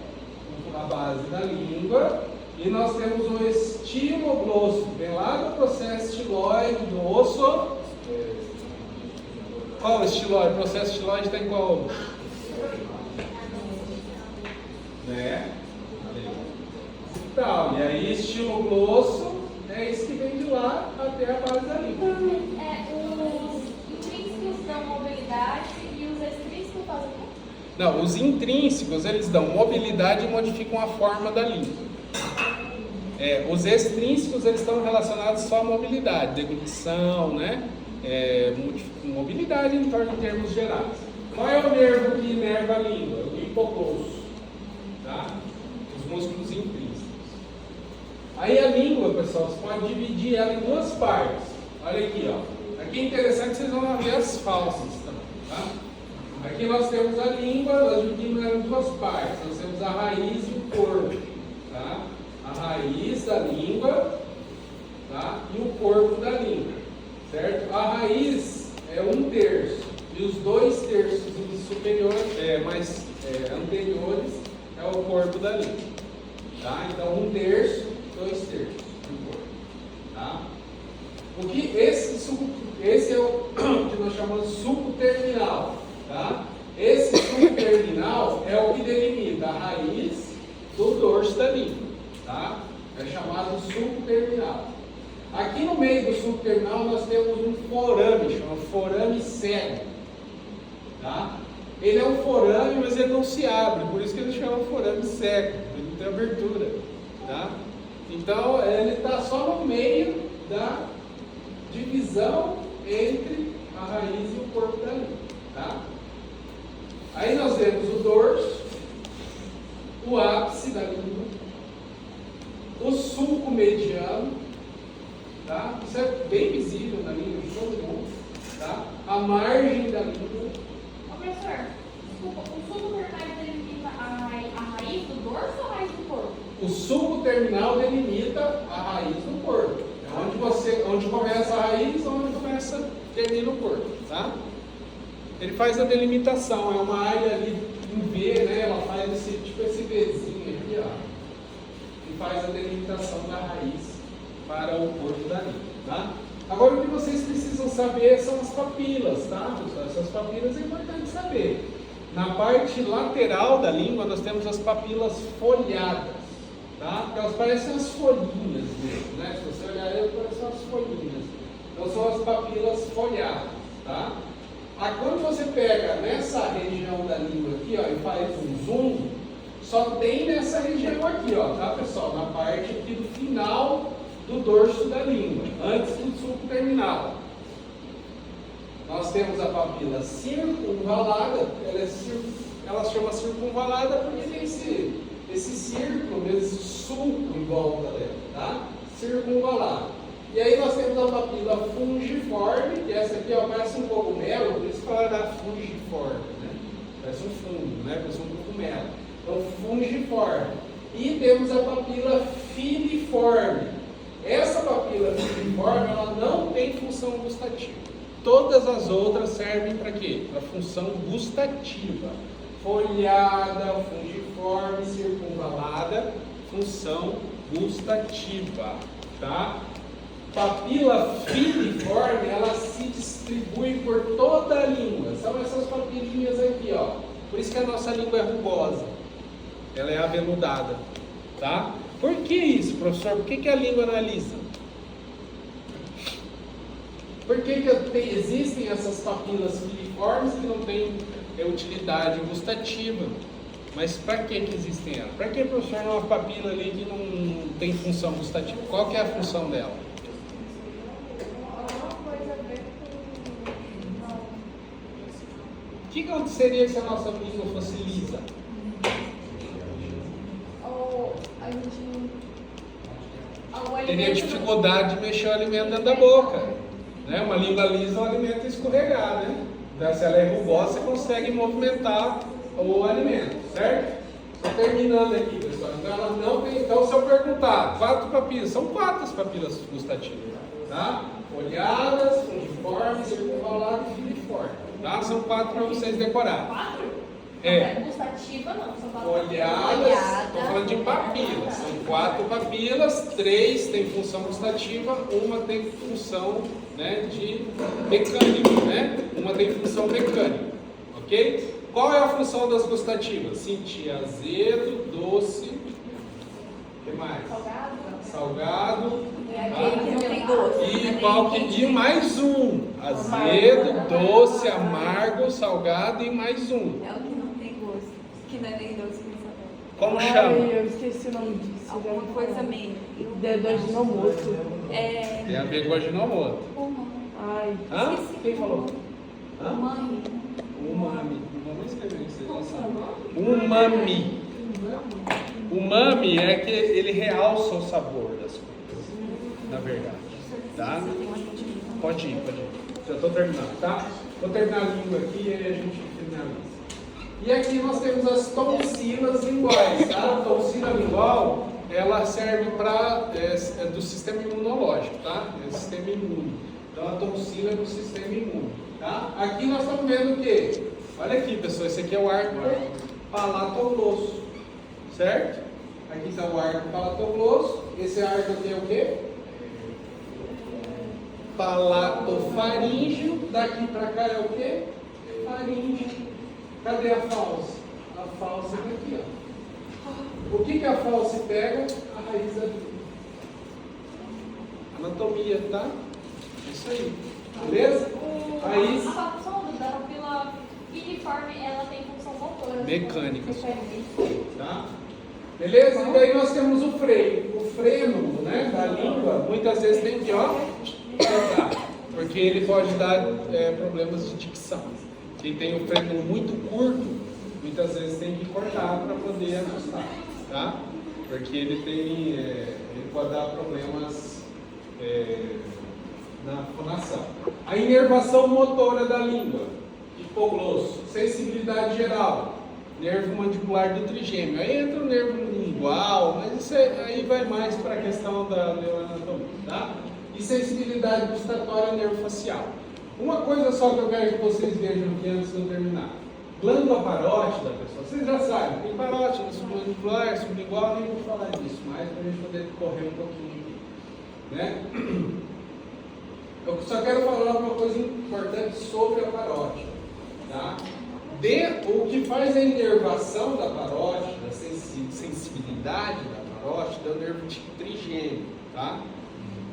a base da língua. E nós temos o estiloglosso, que vem lá do processo estiloide do osso. Qual o estiloide? O processo estiloide está em qual? Né? Então, e aí estiloglosso é esse que vem de lá até a base da língua. Os intrínsecos dão mobilidade e os extrínsecos Não, os intrínsecos, eles dão mobilidade e modificam a forma da língua. Os extrínsecos, eles estão relacionados só à mobilidade, deglutição, né? Mobilidade em termos gerais. Qual é o nervo que inerva a língua? O hipoglosso, tá? Os músculos intrínsecos. Aí a língua, pessoal, você pode dividir ela em duas partes. Olha aqui, ó. Aqui é interessante que vocês vão ver as falsas também, tá? Aqui nós temos a língua, nós dividimos ela em duas partes. Nós temos a raiz e o corpo, tá? A raiz da língua, tá? E o corpo da língua, certo? A raiz é 1/3 e os 2/3 superiores, anteriores é o corpo da língua, tá? Então 1/3, 2/3 do corpo, tá? Esse é o que nós chamamos de sulco terminal, tá? Esse sulco terminal é o que delimita a raiz do dorso da língua. Tá? É chamado sulco terminal. Aqui no meio do sulco terminal nós temos um forame, chamado forame cego. Tá? Ele é um forame, mas ele não se abre, por isso que ele chama forame cego, ele não tem abertura. Tá? Então ele está só no meio da divisão entre a raiz e o corpo da língua. Tá? Aí nós temos o dorso, o ápice da língua, o sulco mediano, tá? Isso é bem visível na língua de todo mundo, tá? A margem da língua. Ô, professor, desculpa, o sulco terminal delimita a raiz do dorso ou a raiz do corpo? O sulco terminal delimita a raiz do corpo. É onde começa a raiz, onde termina o corpo, tá? Ele faz a delimitação, é uma área ali em V, né? Ela faz esse Vzinho aqui, ó. Faz a delimitação da raiz para o corpo da língua, tá? Agora o que vocês precisam saber são as papilas, tá? Essas papilas é importante saber. Na parte lateral da língua nós temos as papilas folhadas, tá? Porque elas parecem as folhinhas mesmo, né? Se você olhar elas parecem as folhinhas. Então são as papilas folhadas, tá? Aí quando você pega nessa região da língua aqui, ó, e faz um zoom, só tem nessa região aqui, ó, tá, pessoal? Na parte aqui do final do dorso da língua, antes do sulco terminal. Nós temos a papila circunvalada, ela chama circunvalada porque tem esse círculo, esse sulco em volta dela, tá? Circunvalada. E aí nós temos a papila fungiforme, que essa aqui, ó, parece um cogumelo, por isso que ela dá fungiforme, né? Parece um fungo, né? Parece um cogumelo. Então, fungiforme. E temos a papila filiforme. Essa papila filiforme, ela não tem função gustativa. Todas as outras servem para quê? Para função gustativa. Folhada, fungiforme, circunvalada, função gustativa, tá? Papila filiforme, ela se distribui por toda a língua. São essas papilinhas aqui, ó. Por isso que a nossa língua é rugosa. Ela é aveludada, tá? Por que isso, professor? Por que a língua não é lisa? Por que existem essas papilas filiformes que não têm utilidade gustativa? Mas para que existem elas? Para que, professor, não é uma papila ali que não tem função gustativa? Qual que é a função dela? O que aconteceria se a nossa língua fosse lisa? Ou a gente... Teria dificuldade de mexer o alimento dentro da boca. Né? Uma língua lisa, o alimento é escorregar, né? Então, se ela é rugosa, você consegue movimentar o alimento, certo? Estou terminando aqui, pessoal. Então, ela não tem... Então, se eu perguntar, 4 papilas, são 4 as papilas gustativas, tá? Folhadas, fungiformes, circunvaladas e filiformes, tá? São 4 para vocês decorarem. 4? É. Gustativa não, são 4. Folhadas, estou falando de papilas. São 4 papilas, 3 têm função gustativa, uma tem função, né, de mecânica, né? Uma tem função mecânica, ok? Qual é a função das gustativas? Sentir azedo, doce, o que mais? Salgado. Aquele que não tem doce. E mais um. Azedo, doce, amargo, salgado e mais um. É o que não tem doce. Que não é nem doce nem sabor. Como chama? Ai, eu esqueci o nome disso. Alguma coisa meio. Dedo de nomoto. É. Tem a ver com o Ajinomoto. Ai, Hã? Quem falou? Hã? Umami. Umami. Vamos escrever isso aí. Umami. Umami é que ele realça o sabor das coisas, na verdade. Tá? Pode ir. Já estou terminando, tá? Vou terminar a língua aqui e aí a gente finaliza. E aqui nós temos as tonsilas linguais, tá? A tonsila lingual, ela serve para do sistema imunológico, tá? É o sistema imune. Então a tonsila é do sistema imune, tá? Aqui nós estamos vendo o quê? Olha aqui, pessoal, esse aqui é o arco palatoglosso, certo? Aqui está o arco palatoglosso. Esse arco aqui é o quê? Palatofaríngeo. Daqui para cá é o quê? Faríngeo. Cadê a false? A false é aqui, ó. O que a false pega? A raiz da vida. Anatomia, tá? Isso aí. Beleza? Aí. Só uma dúvida, a papila filiforme, ela tem função motora. Mecânica. Tá? Beleza? E daí nós temos o freio. O freno, né, da língua, muitas vezes tem que, ó, cortar, porque ele pode dar problemas de dicção. Quem tem o freno muito curto, muitas vezes tem que cortar para poder ajustar, tá? Porque ele pode dar problemas na fonação. A inervação motora da língua, hipoglosso, sensibilidade geral, nervo mandibular do trigêmeo. Aí entra o nervo lingual, mas isso aí vai mais para a questão da neuroanatomia, tá? E sensibilidade gustatória, nervo facial. Uma coisa só que eu quero que vocês vejam aqui antes de eu terminar. Glândula parótida, pessoal, vocês já sabem, tem parótida, submandibular, sublingual, nem vou falar disso mais para a gente poder correr um pouquinho aqui, né? Eu só quero falar uma coisa importante sobre a parótida, tá? O que faz a inervação da parótida, a sensibilidade da parótida é o nervo trigêmeo, tá?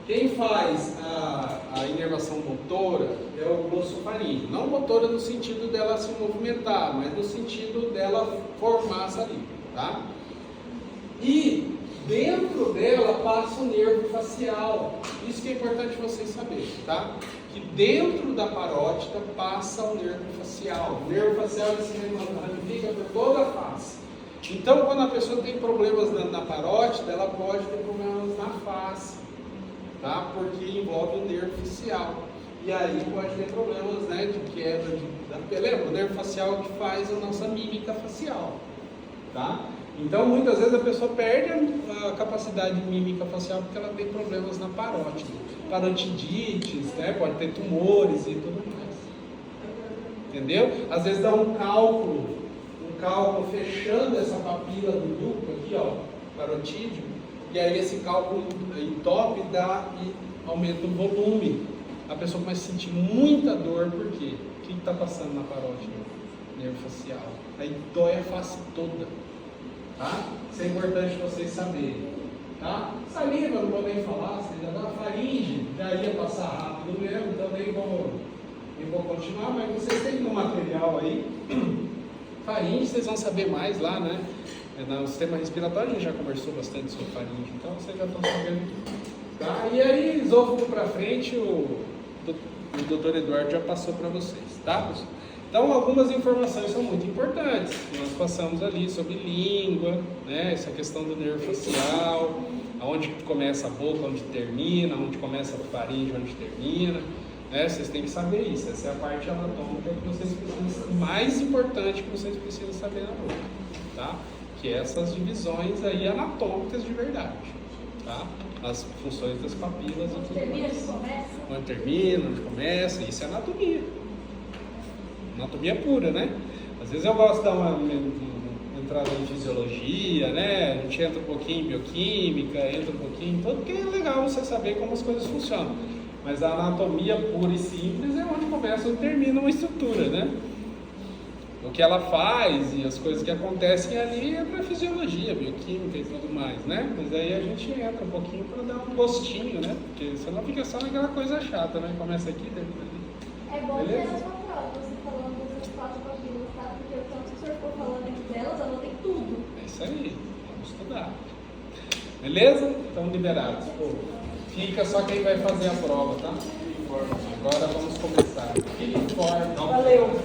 Quem faz a inervação motora é o glossofaríngeo. Não motora no sentido dela se movimentar, mas no sentido dela formar a saliva, tá? E dentro dela passa o nervo facial. Isso que é importante vocês saberem, tá? Que dentro da parótida passa o nervo facial. O nervo facial ele se ramifica por toda a face. Então, quando a pessoa tem problemas na parótida, ela pode ter problemas na face, tá? Porque envolve o nervo facial. E aí pode ter problemas, né, de queda lembra? O nervo facial que faz a nossa mímica facial, tá? Então, muitas vezes a pessoa perde a capacidade de mímica facial porque ela tem problemas na parótida. Parotidites, né? Pode ter tumores e tudo mais. Entendeu? Às vezes dá um cálculo fechando essa papila do ducto aqui, ó, parotídeo, e aí esse cálculo entope e aumenta o volume. A pessoa começa a sentir muita dor, por quê? O que está passando na parótida? Nervo facial. Aí dói a face toda. Tá? Isso é importante vocês saberem. Tá? Saliva, não vou nem falar, você já dá faringe, já ia passar rápido mesmo, então nem vou continuar, mas vocês têm no material aí. Faringe, vocês vão saber mais lá, né? No sistema respiratório a gente já conversou bastante sobre faringe, então vocês já estão sabendo. Tá? E aí, esôfago para frente, o Dr. Eduardo já passou para vocês, tá? Então, algumas informações são muito importantes. Nós passamos ali sobre língua, né? Essa questão do nervo facial, aonde começa a boca, onde termina, onde começa a faringe, onde termina. Né? Vocês têm que saber isso. Essa é a parte anatômica que vocês precisam, mais importante que vocês precisam saber na boca, tá? Que é essas divisões aí anatômicas de verdade, tá? As funções das papilas e tudo Termina, mais. começa? Onde termina, onde começa, isso é anatomia. Anatomia pura, né? Às vezes eu gosto de dar uma entrada em fisiologia, né? A gente entra um pouquinho em bioquímica, entra um pouquinho em tudo, porque é legal você saber como as coisas funcionam. Mas a anatomia pura e simples é onde começa ou termina uma estrutura, né? O que ela faz e as coisas que acontecem ali é para fisiologia, bioquímica e tudo mais, né? Mas aí a gente entra um pouquinho para dar um gostinho, né? Porque senão fica só naquela coisa chata, né? Começa aqui, termina ali. É bom ter Beleza? na sua prova, você falando dos quatro papilas, tá? Porque o tanto que o senhor ficou falando isso aí, vamos estudar. Beleza? Estão liberados. Pô, fica só quem vai fazer a prova, tá? Agora vamos começar. Fique em forma. Valeu.